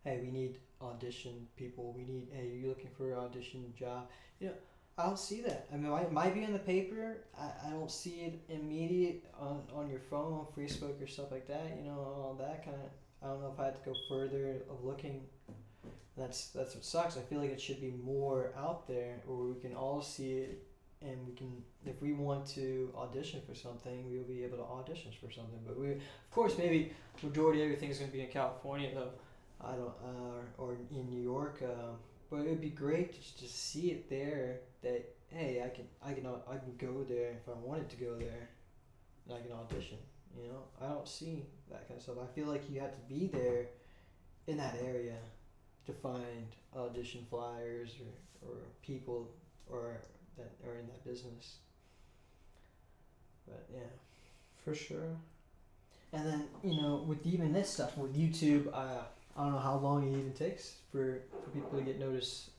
Speaker 2: Hey, we need audition people. We need. Hey, you're looking for an audition job. You know, I don't see that. I mean, it might be in the paper. I don't see it immediate on your phone, on Facebook or stuff like that. You know, all that kind of. I don't know if I had to go further of looking. That's what sucks. I feel like it should be more out there where we can all see it, and we can, if we want to audition for something, we'll be able to audition for something. But we, of course, maybe majority of everything is going to be in California though. I don't, or in New York. But it'd be great to just see it there. That hey, I can go there if I wanted to go there, and I can audition. You know, I don't see that kind of stuff. I feel like you have to be there in that area to find audition flyers or people or that are in that business. But yeah.
Speaker 1: For sure.
Speaker 2: And then with even this stuff with YouTube, I don't know how long it even takes for people to get noticed.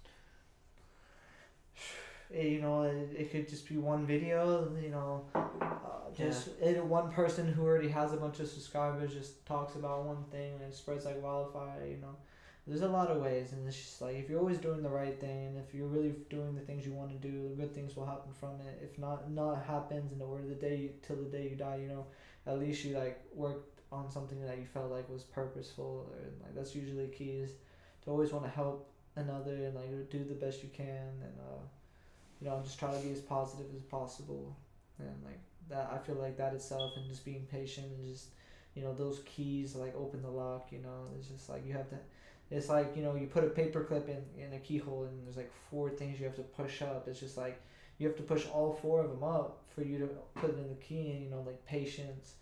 Speaker 1: It could just be one video. One person who already has a bunch of subscribers just talks about one thing and it spreads like wildfire. There's a lot of ways, and it's just like if you're always doing the right thing, and if you're really doing the things you want to do, good things will happen from it. If not happens, and over the day till the day you die, at least you like worked on something that you felt like was purposeful, or like that's usually key is to always want to help another and like do the best you can, and just try to be as positive as possible, and like that I feel like that itself, and just being patient and just those keys like open the lock. It's just like you have to. It's like you put a paper clip in a keyhole and there's like 4 things you have to push up. It's just like you have to push all 4 of them up for you to put it in the key. And like patience,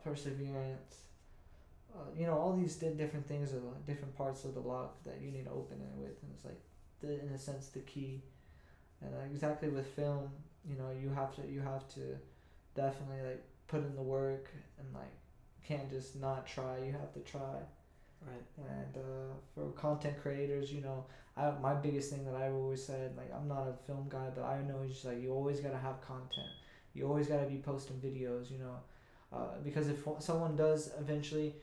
Speaker 1: perseverance, all these different things are like different parts of the lock that you need to open it with, and it's like in a sense the key. And exactly with film, you have to definitely like put in the work, and like can't just not try. You have to try.
Speaker 2: Right.
Speaker 1: And for content creators, my biggest thing that I've always said, like I'm not a film guy, but I know it's just like you always gotta have content. You always gotta be posting videos, because if someone does eventually,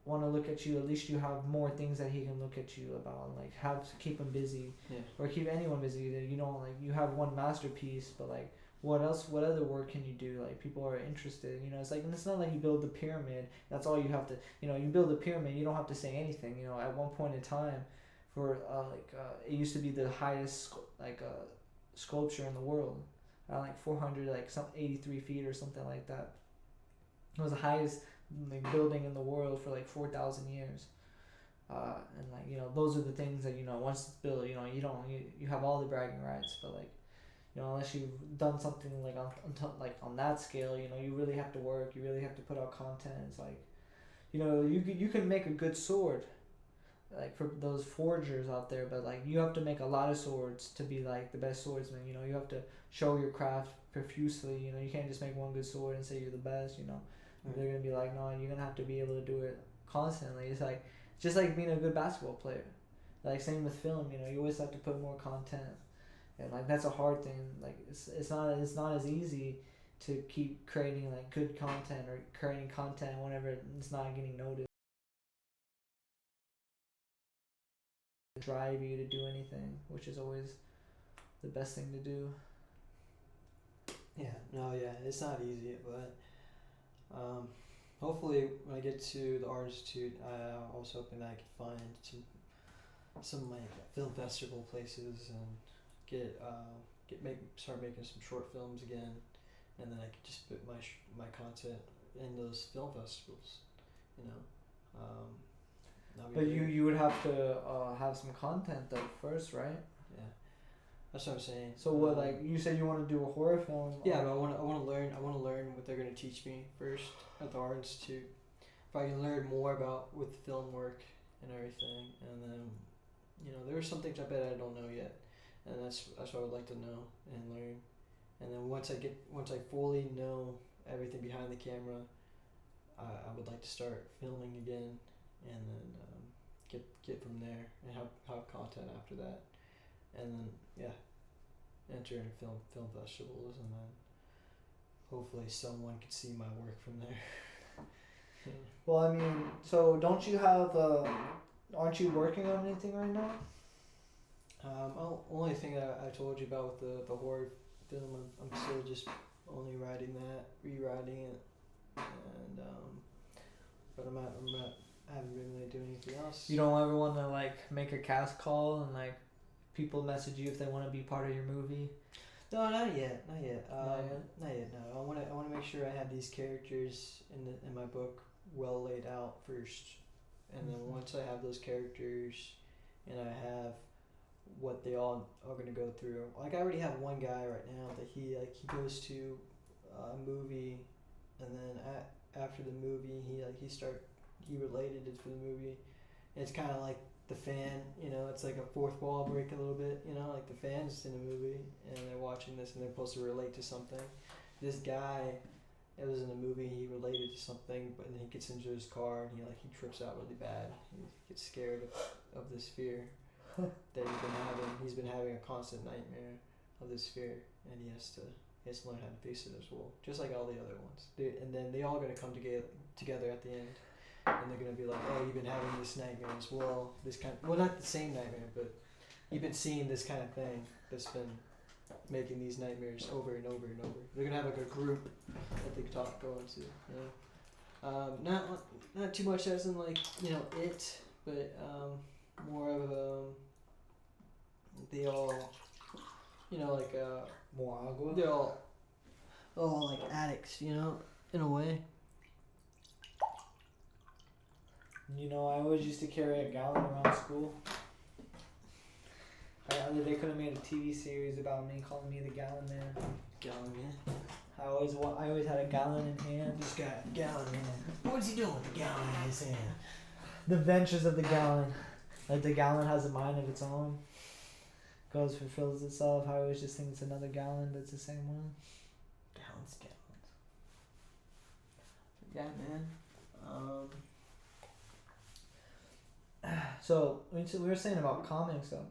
Speaker 1: want to look at you, at least you have more things that he can look at you about, and like have to keep him busy, or keep anyone busy. Like you have one masterpiece, but like what else? What other work can you do? Like people are interested. It's like, and it's not like you build the pyramid. That's all you have to. You build the pyramid. You don't have to say anything. At one point in time, for it used to be the highest sculpture in the world, like 400 some 83 feet or something like that. It was the highest like building in the world for like 4,000 years. And like those are the things that once it's built, you have all the bragging rights, but like. Unless you've done something like on that scale, you really have to work. You really have to put out content. It's like, you can make a good sword, like for those forgers out there, but like you have to make a lot of swords to be like the best swordsman. You have to show your craft profusely. You can't just make one good sword and say you're the best. They're gonna be like, no, you're gonna have to be able to do it constantly. It's like just like being a good basketball player. Like same with film. You always have to put more content. And like that's a hard thing. Like it's not as easy to keep creating like good content or creating content whenever it's not getting noticed. Drive you to do anything, which is always the best thing to do.
Speaker 2: Yeah, it's not easy, but hopefully when I get to the Art Institute, I was hoping that I could find some like film festival places and start making some short films again, and then I could just put my content in those film festivals,
Speaker 1: But you would have to have some content though first, right?
Speaker 2: Yeah, that's what I'm saying.
Speaker 1: So what like you said you want to do a horror film?
Speaker 2: Yeah, but I want to learn what they're gonna teach me first at the Art Institute. If I can learn more about with film work and everything, and then there are some things I bet I don't know yet. And that's what I would like to know and learn. And then once I fully know everything behind the camera, I would like to start filming again, and then get from there and have content after that, and then enter in film festivals, and then hopefully someone could see my work from there.
Speaker 1: Well, I mean, so don't you have? Aren't you working on anything right now?
Speaker 2: Only thing I told you about with the horror film, I'm still just only writing that, rewriting it, and but I haven't been really doing anything else.
Speaker 1: You don't ever want to like make a cast call and like people message you if they want to be part of your movie?
Speaker 2: No, not yet. Not yet.
Speaker 1: Not yet?
Speaker 2: Not yet. No, I want to make sure I have these characters in my book well laid out first, and then once I have those characters, and I have what they all are gonna go through. Like I already have one guy right now that he goes to a movie, and then after the movie he related it for the movie. And it's kind of like the fan, it's like a fourth wall break a little bit, like the fans in a movie and they're watching this and they're supposed to relate to something. This guy, it was in a movie, he related to something, but then he gets into his car and he trips out really bad. He gets scared of this fear that he's been having a constant nightmare of this fear, and he has to learn how to face it as well, just like all the other ones. And then they all gonna come together at the end, and they're gonna be like, oh, you've been having this nightmare as well. Not the same nightmare, but you've been seeing this kind of thing that's been making these nightmares over and over and over. They're gonna have like a group that they go into. Not too much as in like it, but more of they all, like
Speaker 1: More agua?
Speaker 2: they're all like addicts, in a way.
Speaker 1: I always used to carry a gallon around school. They could have made a TV series about me, calling me the Gallon Man.
Speaker 2: Gallon man.
Speaker 1: I always had a gallon in hand.
Speaker 2: This guy, gallon man. What's he doing with the gallon in his hand?
Speaker 1: The adventures of the gallon. Like the gallon has a mind of its own. Goes, fulfills itself. I always just think it's another gallon, but it's the same one.
Speaker 2: Gallons. Yeah, man.
Speaker 1: So we were saying about comics though.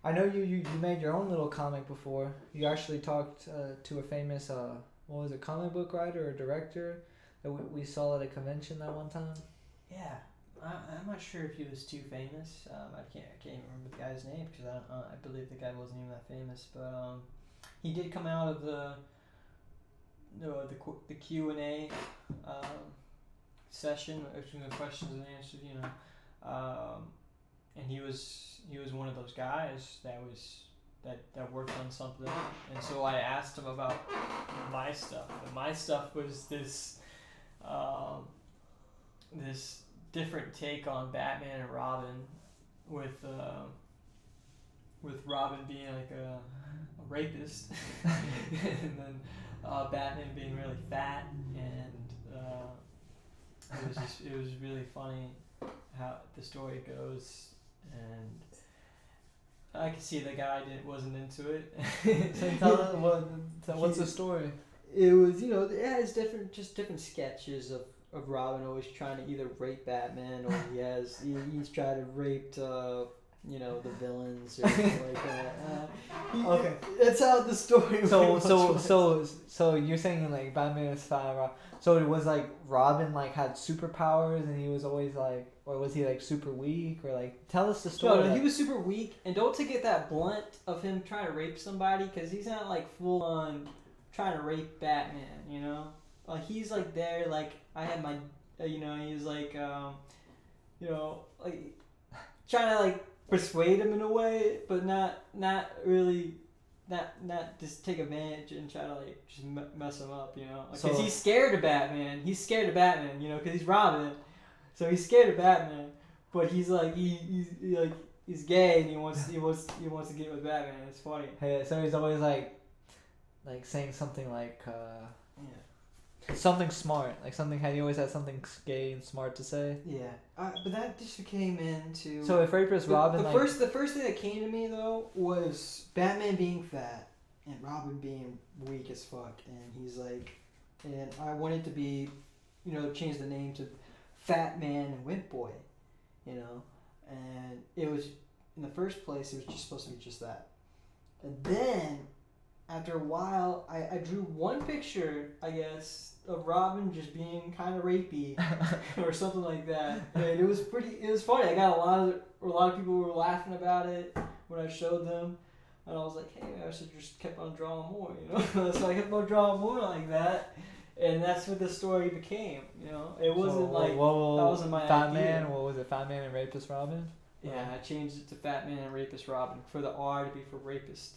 Speaker 1: I know you made your own little comic before. You actually talked to a famous comic book writer or director that we saw at a convention that one time.
Speaker 2: Yeah, I'm not sure if he was too famous. I can't even remember the guy's name because I believe the guy wasn't even that famous. But he did come out of the Q&A session, the questions and answers, and he was one of those guys that worked on something, and so I asked him about my stuff, and my stuff was this different take on Batman and Robin, with Robin being like a rapist, and then Batman being really fat, and it was really funny how the story goes, and I could see the guy wasn't into it.
Speaker 1: So tell us what's the story?
Speaker 2: It was it has different sketches of Robin always trying to either rape Batman, or he's tried to rape the villains or something like that.
Speaker 1: Okay,
Speaker 2: that's how the story.
Speaker 1: So you're saying like Batman is fat, so it was like Robin like had superpowers and he was always like, or was he like super weak, or like tell us the story.
Speaker 2: No, he was super weak, and don't take it that blunt of him trying to rape somebody, because he's not like full on trying to rape Batman, like he's like there, like I had my, he's like, like trying to like persuade him in a way, but not really, not just take advantage and try to like just mess him up, because he's scared of Batman. He's scared of Batman, because he's Robin, so he's scared of Batman. But he's like he's gay and he wants to get with Batman. It's funny.
Speaker 1: Hey, so he's always like saying something like something smart, like something. He always had something gay and smart to say.
Speaker 2: Yeah, but that just came into.
Speaker 1: So if rapist Robin,
Speaker 2: the first thing that came to me though was Batman being fat and Robin being weak as fuck, and he's like, and I wanted to be, change the name to Fat Man and Wimp Boy, and it was in the first place it was just supposed to be just that. And then, after a while, I drew one picture, I guess, of Robin just being kind of rapey or something like that. And it was funny. I got a lot of people were laughing about it when I showed them. And I was like, hey, I should just kept on drawing more, you know? So I kept on drawing more like that. And that's what the story became, you know? It wasn't that wasn't my
Speaker 1: Fat
Speaker 2: idea.
Speaker 1: Man, what was it? Fat Man and Rapist Robin?
Speaker 2: Yeah, I changed it to Fat Man and Rapist Robin for the R to be for rapist.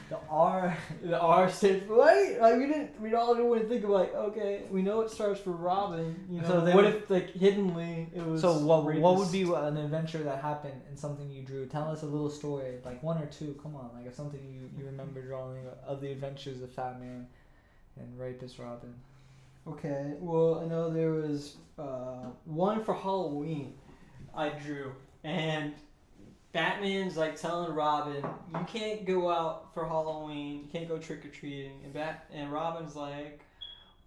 Speaker 1: The R.
Speaker 2: The R stood for what? Like we all didn't think of like, okay, we know it starts for Robin. You know,
Speaker 1: So
Speaker 2: what if like hiddenly it was?
Speaker 1: So what
Speaker 2: rapist?
Speaker 1: would be an adventure that happened in something you drew? Tell us a little story, like one or two. Come on, like if something you remember drawing of the adventures of Fat Man and Rapist Robin.
Speaker 2: Okay, well I know there was one for Halloween I drew, and Batman's like telling Robin, you can't go out for Halloween, you can't go trick or treating, and Robin's like,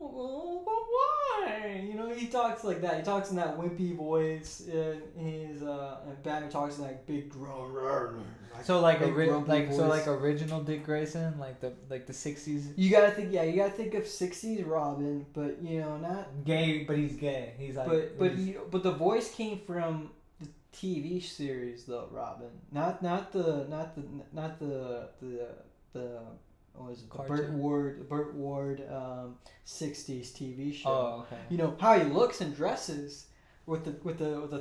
Speaker 2: well, but why? You know, he talks like that. He talks in that wimpy voice, and and Batman talks in that big grown.
Speaker 1: So like original Dick Grayson, like the 60s.
Speaker 2: You gotta think of 60s Robin, but you know not
Speaker 1: gay, but he's gay. He's like
Speaker 2: but the voice came from the TV series though, Robin. Not the what was it? The Burt Ward 60s TV show.
Speaker 1: Oh, okay.
Speaker 2: You know how he looks and dresses with the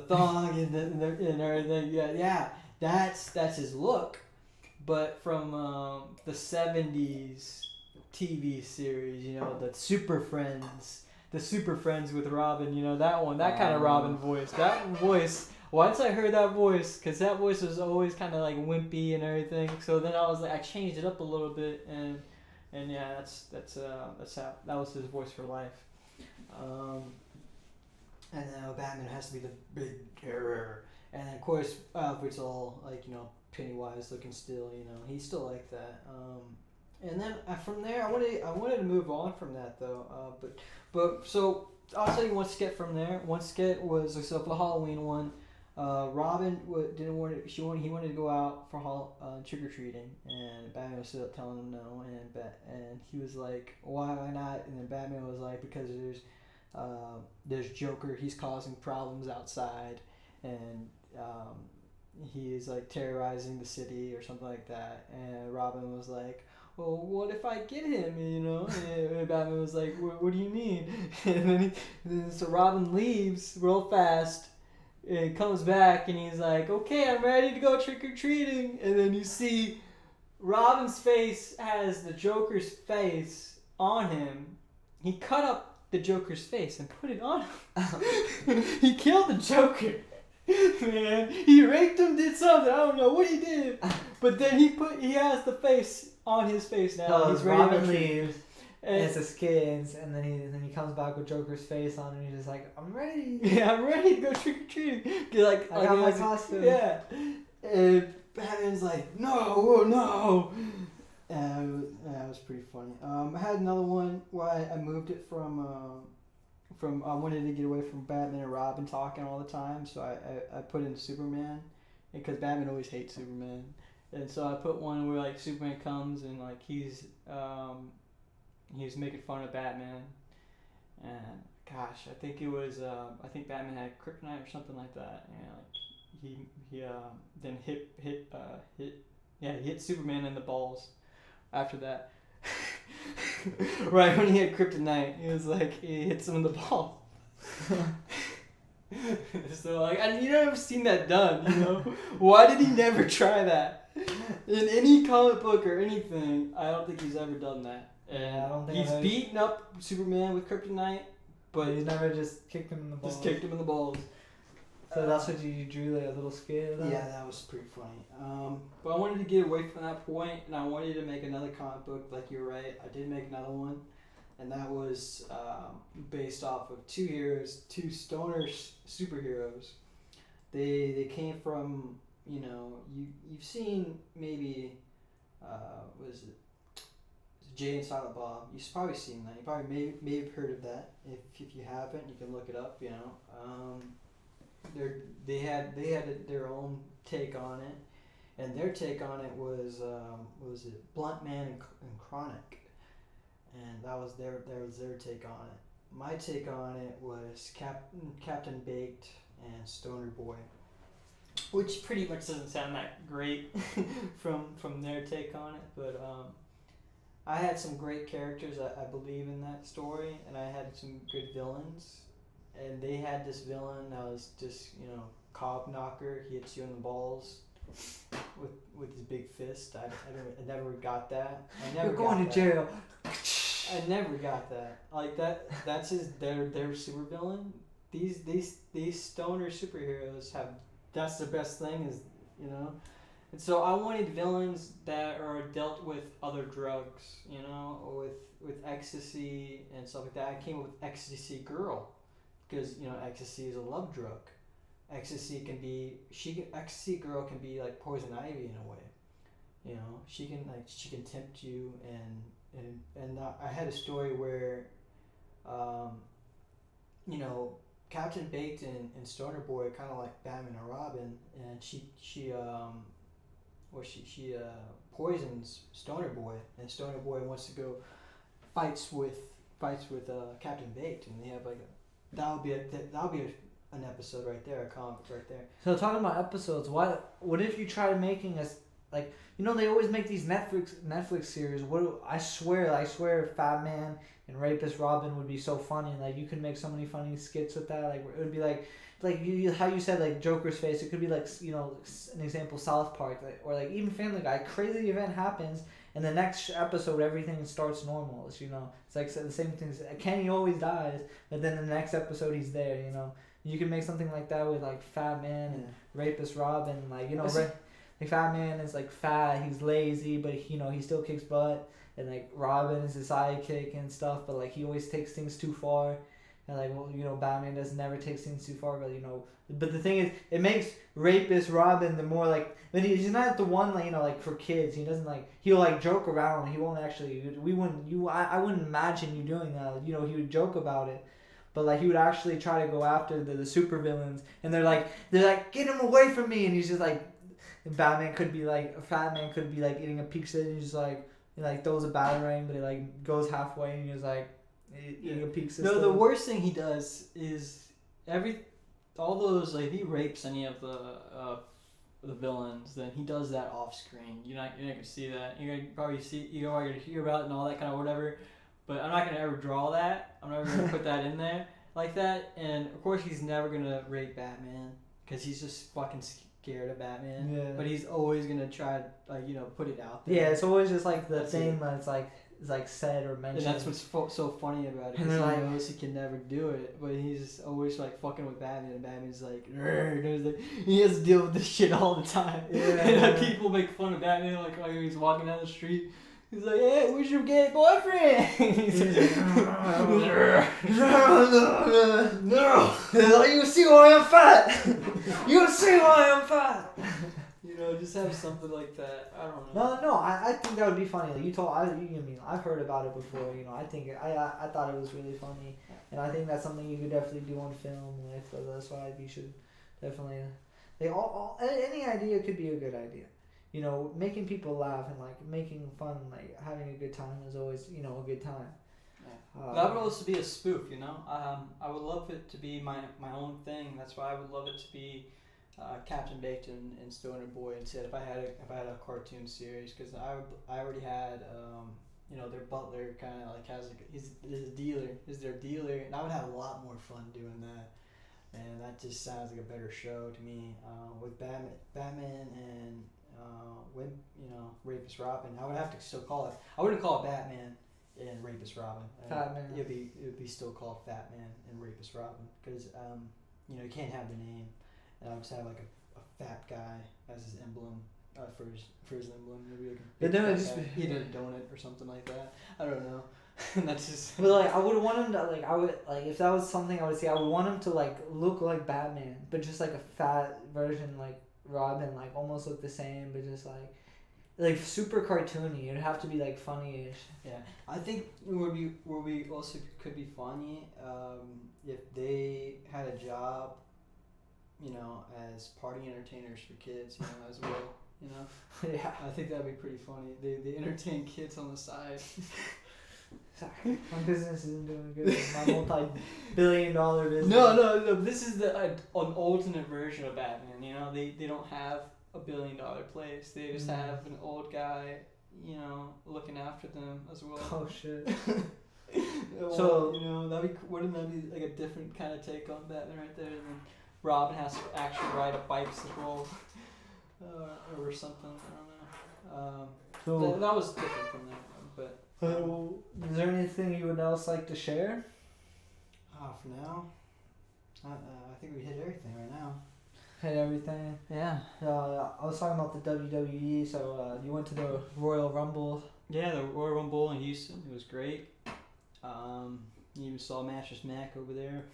Speaker 2: thong and everything. Yeah. That's his look. But from the 70s TV series, you know, the Super Friends with Robin, you know, that kind of Robin voice. That voice, once I heard that voice, because that voice was always kind of like wimpy and everything, so then I was like, I changed it up a little bit, and yeah, that's how, that was his voice for life. And then Batman has to be the big terror. And of course, Alfred's all like, you know, Pennywise looking still, you know, he's still like that. And then from there, I wanted to move on from that though. But so I'll tell you one skit from there. One skit was so for the Halloween one, Robin he wanted to go out for trick or treating, and Batman was still telling him no, and he was like, why not? And then Batman was like, because there's Joker, he's causing problems outside, and he is like terrorizing the city or something like that. And Robin was like, well, what if I get him, you know? And Batman was like, what do you mean? And then so Robin leaves real fast and comes back, and he's like, okay, I'm ready to go trick-or-treating. And then you see Robin's face has the Joker's face on him. He cut up the Joker's face and put it on him. He killed the Joker. Man, he raped him, did something. I don't know what he did. But then he has the face on his face now.
Speaker 1: No,
Speaker 2: he's ready
Speaker 1: Robin
Speaker 2: to
Speaker 1: leaves. And it's a skins, and then he comes back with Joker's face on, and he's just like, I'm ready.
Speaker 2: Yeah, I'm ready to go trick or treating. I
Speaker 1: got my costume.
Speaker 2: Yeah. And Batman's like, no. And that was pretty funny. I had another one where I moved it from I wanted to get away from Batman and Robin talking all the time, so I put in Superman, because Batman always hates Superman, and so I put one where like Superman comes and like he's making fun of Batman, and gosh, I think it was I think Batman had kryptonite or something like that, and like he then he hit Superman in the balls after that. Right when he had kryptonite, he was like, he hits him in the balls. So like, and you never seen that done, you know? Why did he never try that in any comic book or anything? I don't think he's ever done that. And
Speaker 1: I don't think
Speaker 2: he's beaten up Superman with kryptonite, but
Speaker 1: he's never just kicked him in the balls.
Speaker 2: Just kicked him in the balls.
Speaker 1: So that's what you drew, like a little skit of that?
Speaker 2: Yeah, that was pretty funny. But I wanted to get away from that point, and I wanted to make another comic book. Like you're right, I did make another one, and that was based off of two stoner superheroes. They came from, you know, you've seen maybe what is it? Jay and Silent Bob. You've probably seen that. You probably may have heard of that. If you haven't, you can look it up. You know. They had their own take on it, and their take on it was what was it, Blunt Man and Chronic, and that was their take on it. My take on it was Captain Baked and Stoner Boy, which pretty much doesn't sound that great from their take on it, but I had some great characters. I believe in that story, and I had some good villains. And they had this villain that was just cob knocker. He hits you in the balls with his big fist. I never got that.
Speaker 1: You're going to jail.
Speaker 2: I never got that. Like that. That's their super villain. These stoner superheroes have. That's the best thing is And so I wanted villains that are dealt with other drugs, with ecstasy and stuff like that. I came up with Ecstasy Girl, because ecstasy is a love drug. Ecstasy Girl can be like poison ivy in a way. She can tempt you and I had a story where, Captain Baked and Stoner Boy are kind of like Batman and Robin, and she poisons Stoner Boy, and Stoner Boy wants to go fights with Captain Baked, and they have like that'll be an episode right there, a comic right there.
Speaker 1: So talking about episodes, what if you tried making like they always make these Netflix series. I swear Fat Man and Rapist Robin would be so funny. Like you could make so many funny skits with that. Like it would be like how you said like Joker's face. It could be like an example South Park, or like even Family Guy. Crazy event happens, and the next episode everything starts normal. It's like the same things. Kenny always dies, but then the next episode he's there. You can make something like that with like Fat Man and Rapist Robin. Like like Fat Man is like fat, he's lazy, but he still kicks butt. And like Robin is his sidekick and stuff, but like he always takes things too far. And like Batman does never takes things too far, but the thing is, it makes Rapist Robin the more like, but he's not the one like for kids. He doesn't he'll like joke around. He won't actually. I wouldn't imagine you doing that. He would joke about it. But like he would actually try to go after the supervillains, and they're like get him away from me, and he's just like. Batman could be like, a Fat Man could be like eating a pizza, and he's just like, he like throws a batarang, but it like goes halfway, and he's like eating a pizza.
Speaker 2: No, the worst thing he does is all those like if he rapes any of the villains, then he does that off screen. You're not gonna see that. You're gonna probably hear about it and all that kind of whatever. But I'm not gonna ever draw that. I'm never gonna put that in there like that. And of course, he's never gonna rape Batman because he's just fucking scared of Batman.
Speaker 1: Yeah.
Speaker 2: But he's always gonna try to put it out there.
Speaker 1: Yeah, it's always just like the thing that's like said or mentioned.
Speaker 2: And that's what's so funny about it. Because he knows he can never do it, but he's always like fucking with Batman, and Batman's like, he has to deal with this shit all the time. Yeah. And like, people make fun of Batman like while he's walking down the street. He's like, hey, where's your gay boyfriend? He's like, no.
Speaker 1: You see why I'm fat. You see why I'm fat.
Speaker 2: Just have something like that. I don't know.
Speaker 1: No, I think that would be funny. Like I've heard about it before. I thought it was really funny, and I think that's something you could definitely do on film. So that's why you should definitely. Any idea could be a good idea. Making people laugh and like making fun, like having a good time is always a good time.
Speaker 2: Yeah. That would also be a spoof. I would love it to be my own thing. That's why I would love it to be. Captain Baked and Stoner Boy instead. If I had a cartoon series, because I already had their butler kind of like has he's their dealer, and I would have a lot more fun doing that. And that just sounds like a better show to me. With Batman and Rapist Robin, I would have to still call it. I wouldn't call it Batman and Rapist Robin.
Speaker 1: Fat Man.
Speaker 2: It would be still called Fat Man and Rapist Robin, because you can't have the name. And I just have like a fat guy as his emblem for his emblem. Maybe like a big he did a donut or something like that. I don't know. That's just.
Speaker 1: But like I would want him to if that was something I would say, I would want him to like look like Batman, but just like a fat version like Robin, like almost look the same, but just like super cartoony. It'd have to be like funny-ish.
Speaker 2: Yeah, I think where we also could be funny if they had a job. As party entertainers for kids, as well. You know,
Speaker 1: Yeah.
Speaker 2: I think that'd be pretty funny. They entertain kids on the side.
Speaker 1: Sorry, my business isn't doing good. My multi-billion-dollar business.
Speaker 2: No. This is an alternate version of Batman. You know, they don't have a $1 billion place. They just have an old guy, you know, looking after them as well.
Speaker 1: Oh shit.
Speaker 2: Well,
Speaker 1: So-
Speaker 2: you know, wouldn't that be like a different kind of take on Batman right there? And then Robin has to actually ride a bicycle or something. I don't know.
Speaker 1: So,
Speaker 2: That was different from that one, but.
Speaker 1: is there anything you would else like to share?
Speaker 2: For now, I think we hit everything right now.
Speaker 1: Hit everything.
Speaker 2: Yeah.
Speaker 1: I was talking about the WWE. So you went to the Royal Rumble.
Speaker 2: Yeah, the Royal Rumble in Houston. It was great. You even saw Mattress Mac over there.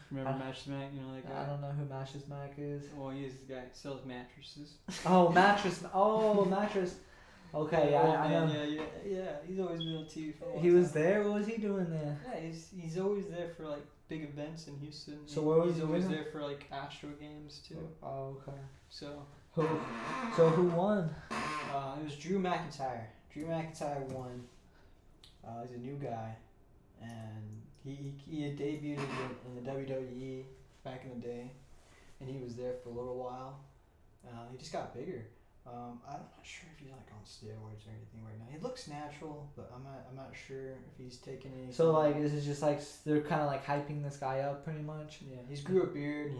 Speaker 2: Remember Mattress Mac? You know that guy?
Speaker 1: I don't know who Mattress Mac is.
Speaker 2: Well, he's the guy that sells mattresses.
Speaker 1: Oh, mattress. Oh, mattress. Okay, yeah, I know.
Speaker 2: Yeah. He's always been on TV for a long
Speaker 1: He was
Speaker 2: time.
Speaker 1: there. What was he doing there?
Speaker 2: Yeah, he's always there for like big events in Houston.
Speaker 1: So where was
Speaker 2: he's
Speaker 1: he
Speaker 2: always
Speaker 1: winning?
Speaker 2: there for like Astro games too.
Speaker 1: Oh, okay.
Speaker 2: So
Speaker 1: Who won?
Speaker 2: it was Drew McIntyre. Drew McIntyre won. He's a new guy, and he had debuted in the WWE back in the day, and he was there for a little while. He just got bigger. I'm not sure if he's like on steroids or anything right now. He looks natural, but I'm not sure if he's taking any.
Speaker 1: So like, is it just like they're kind of like hyping this guy up, pretty much?
Speaker 2: Yeah, he's grew a beard,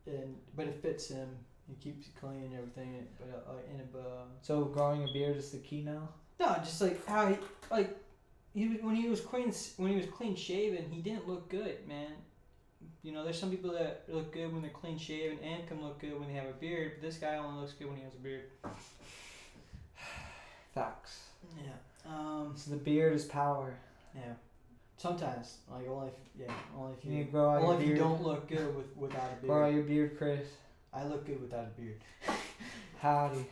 Speaker 2: and but it fits him. He keeps it clean and everything. But
Speaker 1: So growing a beard is the key now.
Speaker 2: no, just like how when he was clean shaven, he didn't look good, man. You know, there's some people that look good when they're clean shaven and can look good when they have a beard. But this guy only looks good when he has a beard.
Speaker 1: Facts.
Speaker 2: Yeah.
Speaker 1: So the beard is power.
Speaker 2: Yeah. Sometimes, like only if
Speaker 1: You need to grow out your
Speaker 2: only if you
Speaker 1: beard.
Speaker 2: don't look good without a
Speaker 1: Grow out
Speaker 2: beard.
Speaker 1: your beard, Chris.
Speaker 2: I look good without a beard.
Speaker 1: Howdy.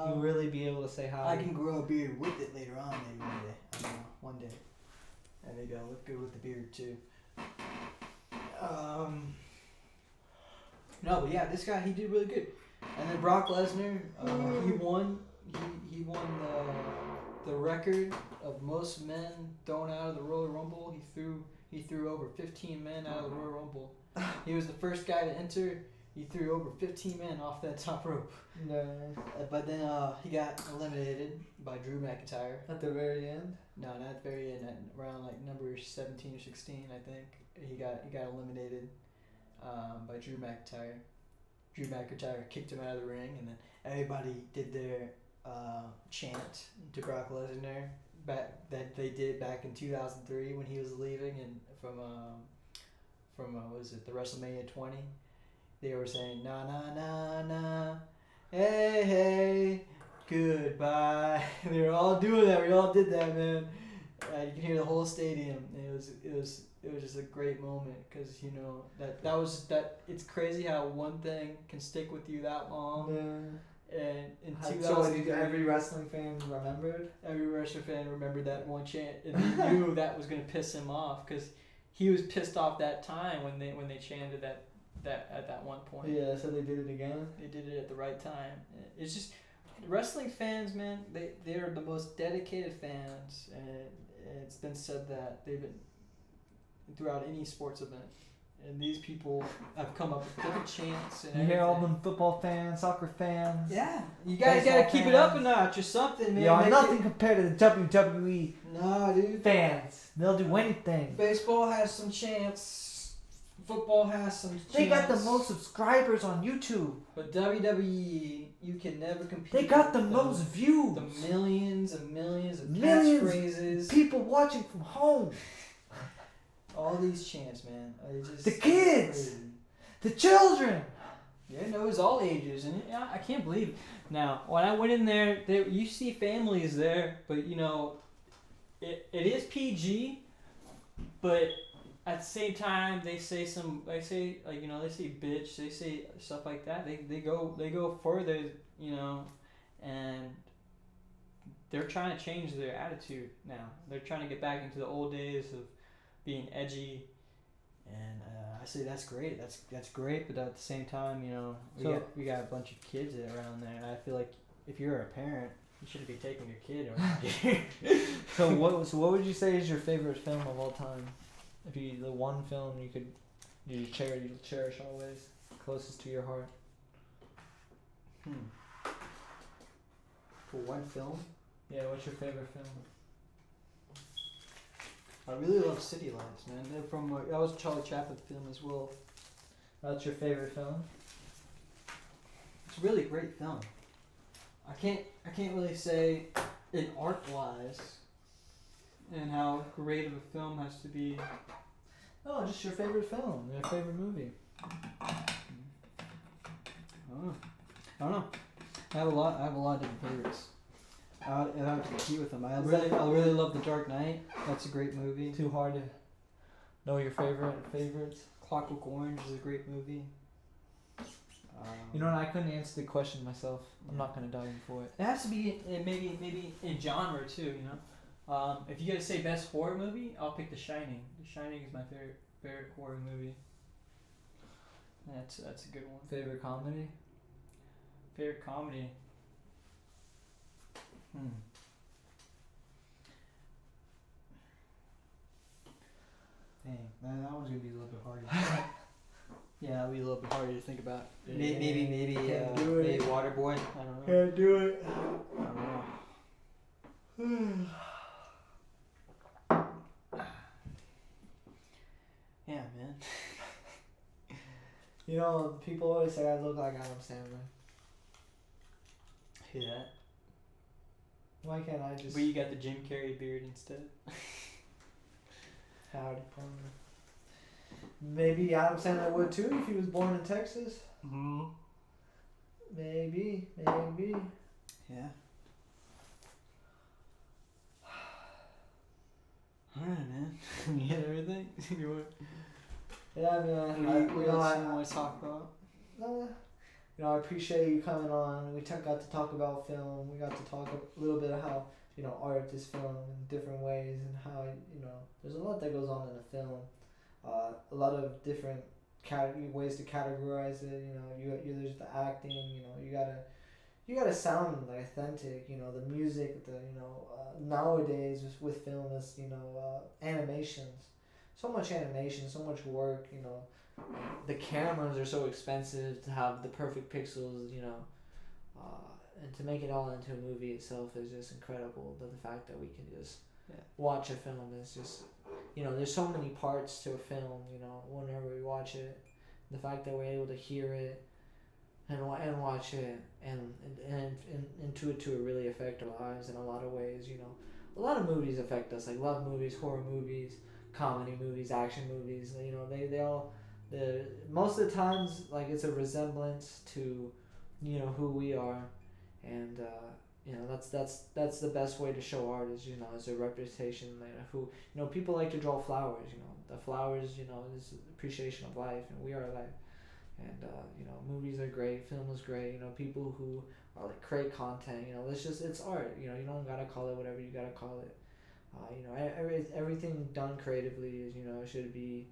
Speaker 1: You'll really be able to say howdy.
Speaker 2: I can grow a beard with it later on, maybe one day. I don't know, one day. And maybe I'll look good with the beard too. No, but yeah, this guy, he did really good. And then Brock Lesnar, he won. He won the record of most men thrown out of the Royal Rumble. He threw over 15 men out of the Royal Rumble. He was the first guy to enter. He threw over 15 men off that top rope.
Speaker 1: No.
Speaker 2: But then he got eliminated by Drew McIntyre.
Speaker 1: At the very end.
Speaker 2: No, not at the very end. Around like number 17 or 16, I think. He got eliminated by Drew McIntyre. Drew McIntyre kicked him out of the ring, and then everybody did their chant to Brock Lesnar that they did back in 2003 when he was leaving and from what was it, the WrestleMania 20. They were saying na na na na, hey hey, goodbye. They were all doing that. We all did that, man. You can hear the whole stadium. It was just a great moment because you know that it's crazy how one thing can stick with you that long.
Speaker 1: Yeah.
Speaker 2: And in
Speaker 1: So
Speaker 2: 2003,
Speaker 1: every wrestling fan remembered.
Speaker 2: every wrestling fan remembered that one chant, and they knew that was gonna piss him off because he was pissed off that time when they chanted that at that one point.
Speaker 1: Yeah, so they did it again.
Speaker 2: They did it at the right time. It's just wrestling fans, man. They are the most dedicated fans, and it's been said that they've been throughout any sports event. And these people have come up with different chants and
Speaker 1: You hear all
Speaker 2: everything.
Speaker 1: them football fans, soccer fans.
Speaker 2: Yeah, you guys
Speaker 1: Baseball
Speaker 2: gotta keep it up a
Speaker 1: fans.
Speaker 2: notch or something, man.
Speaker 1: Y'all
Speaker 2: Make
Speaker 1: nothing
Speaker 2: it-
Speaker 1: compared to the WWE
Speaker 2: Nah, dude.
Speaker 1: fans. They'll do anything.
Speaker 2: Baseball has some chants. Football has some chants.
Speaker 1: They got the most subscribers on YouTube.
Speaker 2: But WWE, you can never compete.
Speaker 1: They got the
Speaker 2: with
Speaker 1: most views.
Speaker 2: The millions and millions of
Speaker 1: Millions.
Speaker 2: catchphrases.
Speaker 1: People watching from home.
Speaker 2: All these chants, man. It's just
Speaker 1: The kids.
Speaker 2: crazy.
Speaker 1: The children.
Speaker 2: Yeah, no, it was all ages, and yeah, I can't believe it. Now, when I went in there, you see families there, but you know, it is PG, but at the same time, they say bitch, they say stuff like that. They go further, you know, and they're trying to change their attitude now. They're trying to get back into the old days of being edgy And I say that's great. That's great, but at the same time,
Speaker 1: So
Speaker 2: we got a bunch of kids around there, and I feel like if you're a parent, you shouldn't be taking your kid around.
Speaker 1: what would you say is your favorite film of all time? If you the one film you cherish always, closest to your heart.
Speaker 2: For one film,
Speaker 1: Yeah, what's your favorite film?
Speaker 2: I really love City Lights, man. They're from that was a Charlie Chaplin film as well.
Speaker 1: That's your favorite film?
Speaker 2: It's a really great film. I can't really say in art wise and how great of a film has to be.
Speaker 1: No, just your favorite film, your favorite movie.
Speaker 2: I don't know. I have a lot of different favorites. I have to compete with them. I really love The Dark Knight. That's a great movie.
Speaker 1: Too hard to know your favorites.
Speaker 2: Clockwork Orange is a great movie.
Speaker 1: You know what? I couldn't answer the question myself. I'm not gonna dive into it.
Speaker 2: It has to be maybe in genre too. If you gotta say best horror movie, I'll pick The Shining. The Shining is my favorite horror movie. That's a good one.
Speaker 1: Favorite comedy?
Speaker 2: Favorite comedy. Dang, that one's gonna be a little bit harder. Yeah, that'll be a little bit harder to think about. Maybe Waterboy. I don't know.
Speaker 1: Can't do it.
Speaker 2: I don't know. Yeah, man.
Speaker 1: You know, people always say I look like Adam Sandler.
Speaker 2: Hear that?
Speaker 1: Why can't I just?
Speaker 2: But you got the Jim Carrey beard instead.
Speaker 1: Howdy. Maybe Adam Sandler would too if he was born in Texas.
Speaker 2: Mm-hmm.
Speaker 1: Maybe.
Speaker 2: Yeah. Alright, man. You get everything?
Speaker 1: Yeah, man.
Speaker 2: What else you want to talk about?
Speaker 1: I appreciate you coming on. We got to talk about film. We got to talk a little bit of how, art is filmed in different ways and how, there's a lot that goes on in a film. A lot of different ways to categorize it. There's the acting. You gotta sound like authentic. The music. Nowadays with film is animations. So much animation, so much work. The cameras are so expensive to have the perfect pixels. And to make it all into a movie itself is just incredible. But the fact that we can just watch a film is just. There's so many parts to a film, whenever we watch it. The fact that we're able to hear it and watch it and into it to really affect our lives in a lot of ways, A lot of movies affect us, like love movies, horror movies, comedy movies, action movies. They all, most of the times, like, it's a resemblance to, who we are. And, that's the best way to show art is a representation who people like to draw flowers. The flowers is appreciation of life, and we are life. And movies are great, film is great. People who are like create content. It's art. You don't gotta call it whatever you gotta call it. Everything done creatively is should be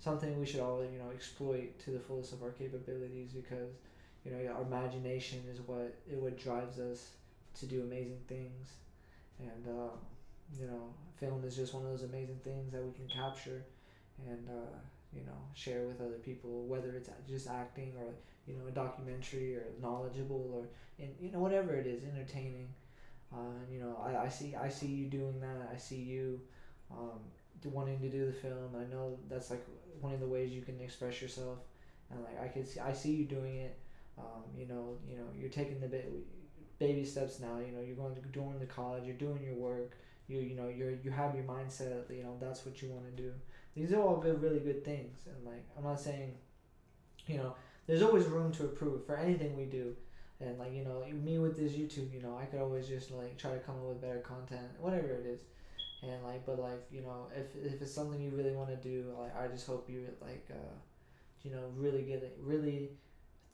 Speaker 1: something we should all exploit to the fullest of our capabilities, because our imagination is what drives us to do amazing things. And film is just one of those amazing things that we can capture and share with other people, whether it's just acting or a documentary or knowledgeable or whatever it is, entertaining. I see you doing that. I see you wanting to do the film. I know that's like one of the ways you can express yourself, and like I see you doing it. You're taking the baby steps now. You're doing the college. You're doing your work. You have your mindset. That's what you want to do. These are all really good things. And like, I'm not saying, there's always room to improve for anything we do. And like, me with this YouTube, I could always just like try to come up with better content, whatever it is. And like, but like, if it's something you really want to do, like, I just hope you like, really get it, really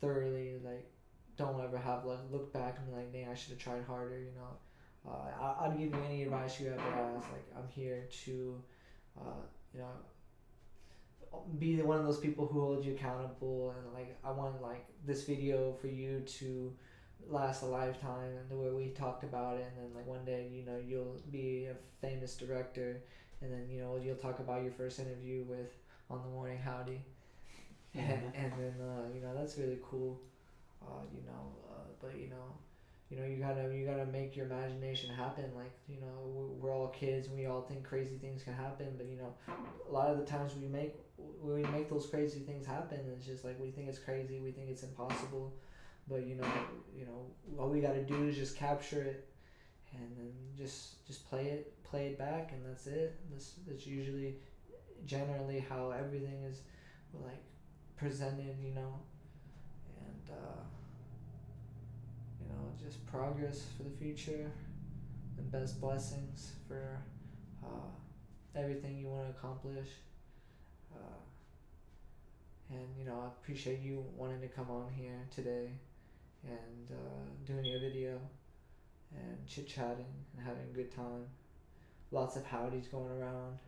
Speaker 1: thoroughly, like, don't ever have look back and be like, dang, I should have tried harder. I'd give you any advice you ever ask. Like, I'm here to you know, be one of those people who hold you accountable, and like I want like this video for you to last a lifetime, and the way we talked about it, and then like one day, you know, you'll be a famous director, and then, you know, you'll talk about your first interview with on the morning Howdy, and then you know, that's really cool, you know, but you know, you gotta make your imagination happen. Like, you know, we're all kids and we all think crazy things can happen, but you know, a lot of the times we make those crazy things happen, and it's just like we think it's crazy, we think it's impossible, but you know, all we gotta do is just capture it, and then just play it back, and that's it. That's usually generally how everything is like presented, you know, and you know, just progress for the future and best blessings for everything you want to accomplish. Uh, and you know, I appreciate you wanting to come on here today and doing your video and chit chatting and having a good time. Lots of howdies going around.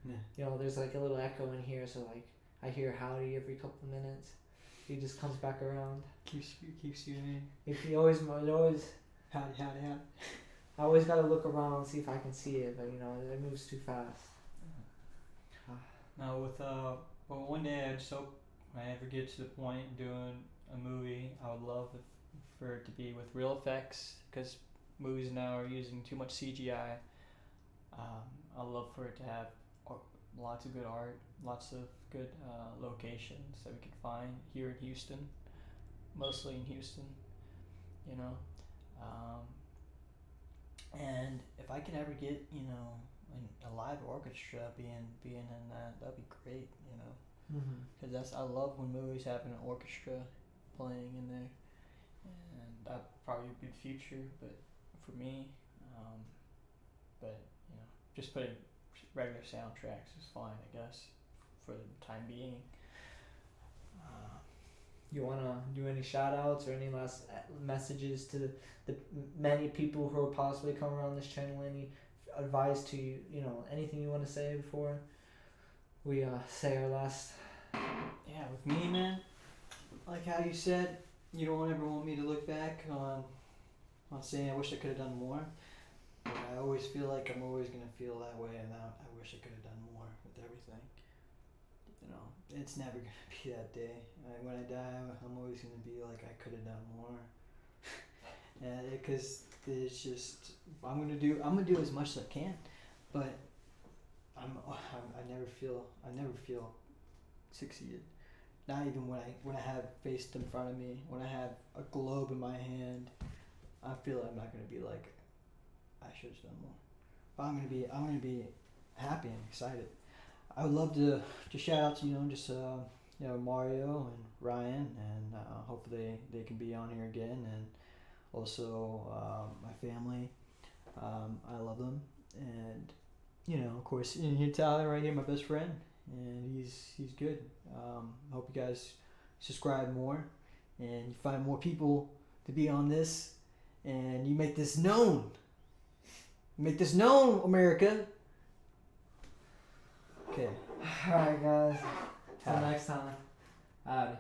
Speaker 2: Yeah.
Speaker 1: You know, there's like a little echo in here, so like I hear howdy every couple minutes. He just comes back around.
Speaker 2: Keeps you in.
Speaker 1: If he always
Speaker 2: Howdy.
Speaker 1: I always gotta look around and see if I can see it, but you know, it moves too fast.
Speaker 3: Now well, one day I just hope when I ever get to the point of doing a movie, I would love for it to be with real effects, because movies now are using too much CGI. I'd love for it to have lots of good art, lots of good locations that we could find here in Houston, mostly in Houston, you know. And if I can ever get, you know, a live orchestra being in that, that'd be great, you know. Because I love when movies have an orchestra playing in there, and that probably would be the future. But for me, but you know, just putting regular soundtracks is fine, I guess, for the time being.
Speaker 1: You wanna do any shout outs or any last messages to the many people who will possibly come around this channel? Any advice to you, you know, anything you want to say before we say our last?
Speaker 2: Yeah, with me, man, like how you said, you don't ever want me to look back on saying I wish I could have done more. But I always feel like I'm always gonna feel that way, and I wish I could have done more with everything. You know, it's never gonna be that day. When I die, I'm always gonna be like, I could have done more. And because it's just, I'm gonna do as much as I can, but I never feel succeeded. Not even when I have faced in front of me, when I have a globe in my hand, I feel I'm not gonna be like, I should have done more. But I'm gonna be happy and excited. I would love to shout out to, you know, just you know, Mario and Ryan, and hopefully they can be on here again, and also my family. I love them, and you know, of course, in here Tyler right here, my best friend, and he's good. Hope you guys subscribe more, and you find more people to be on this, and you make this known. Make this known, America. Okay.
Speaker 1: Alright, guys. Till next time. Howdy.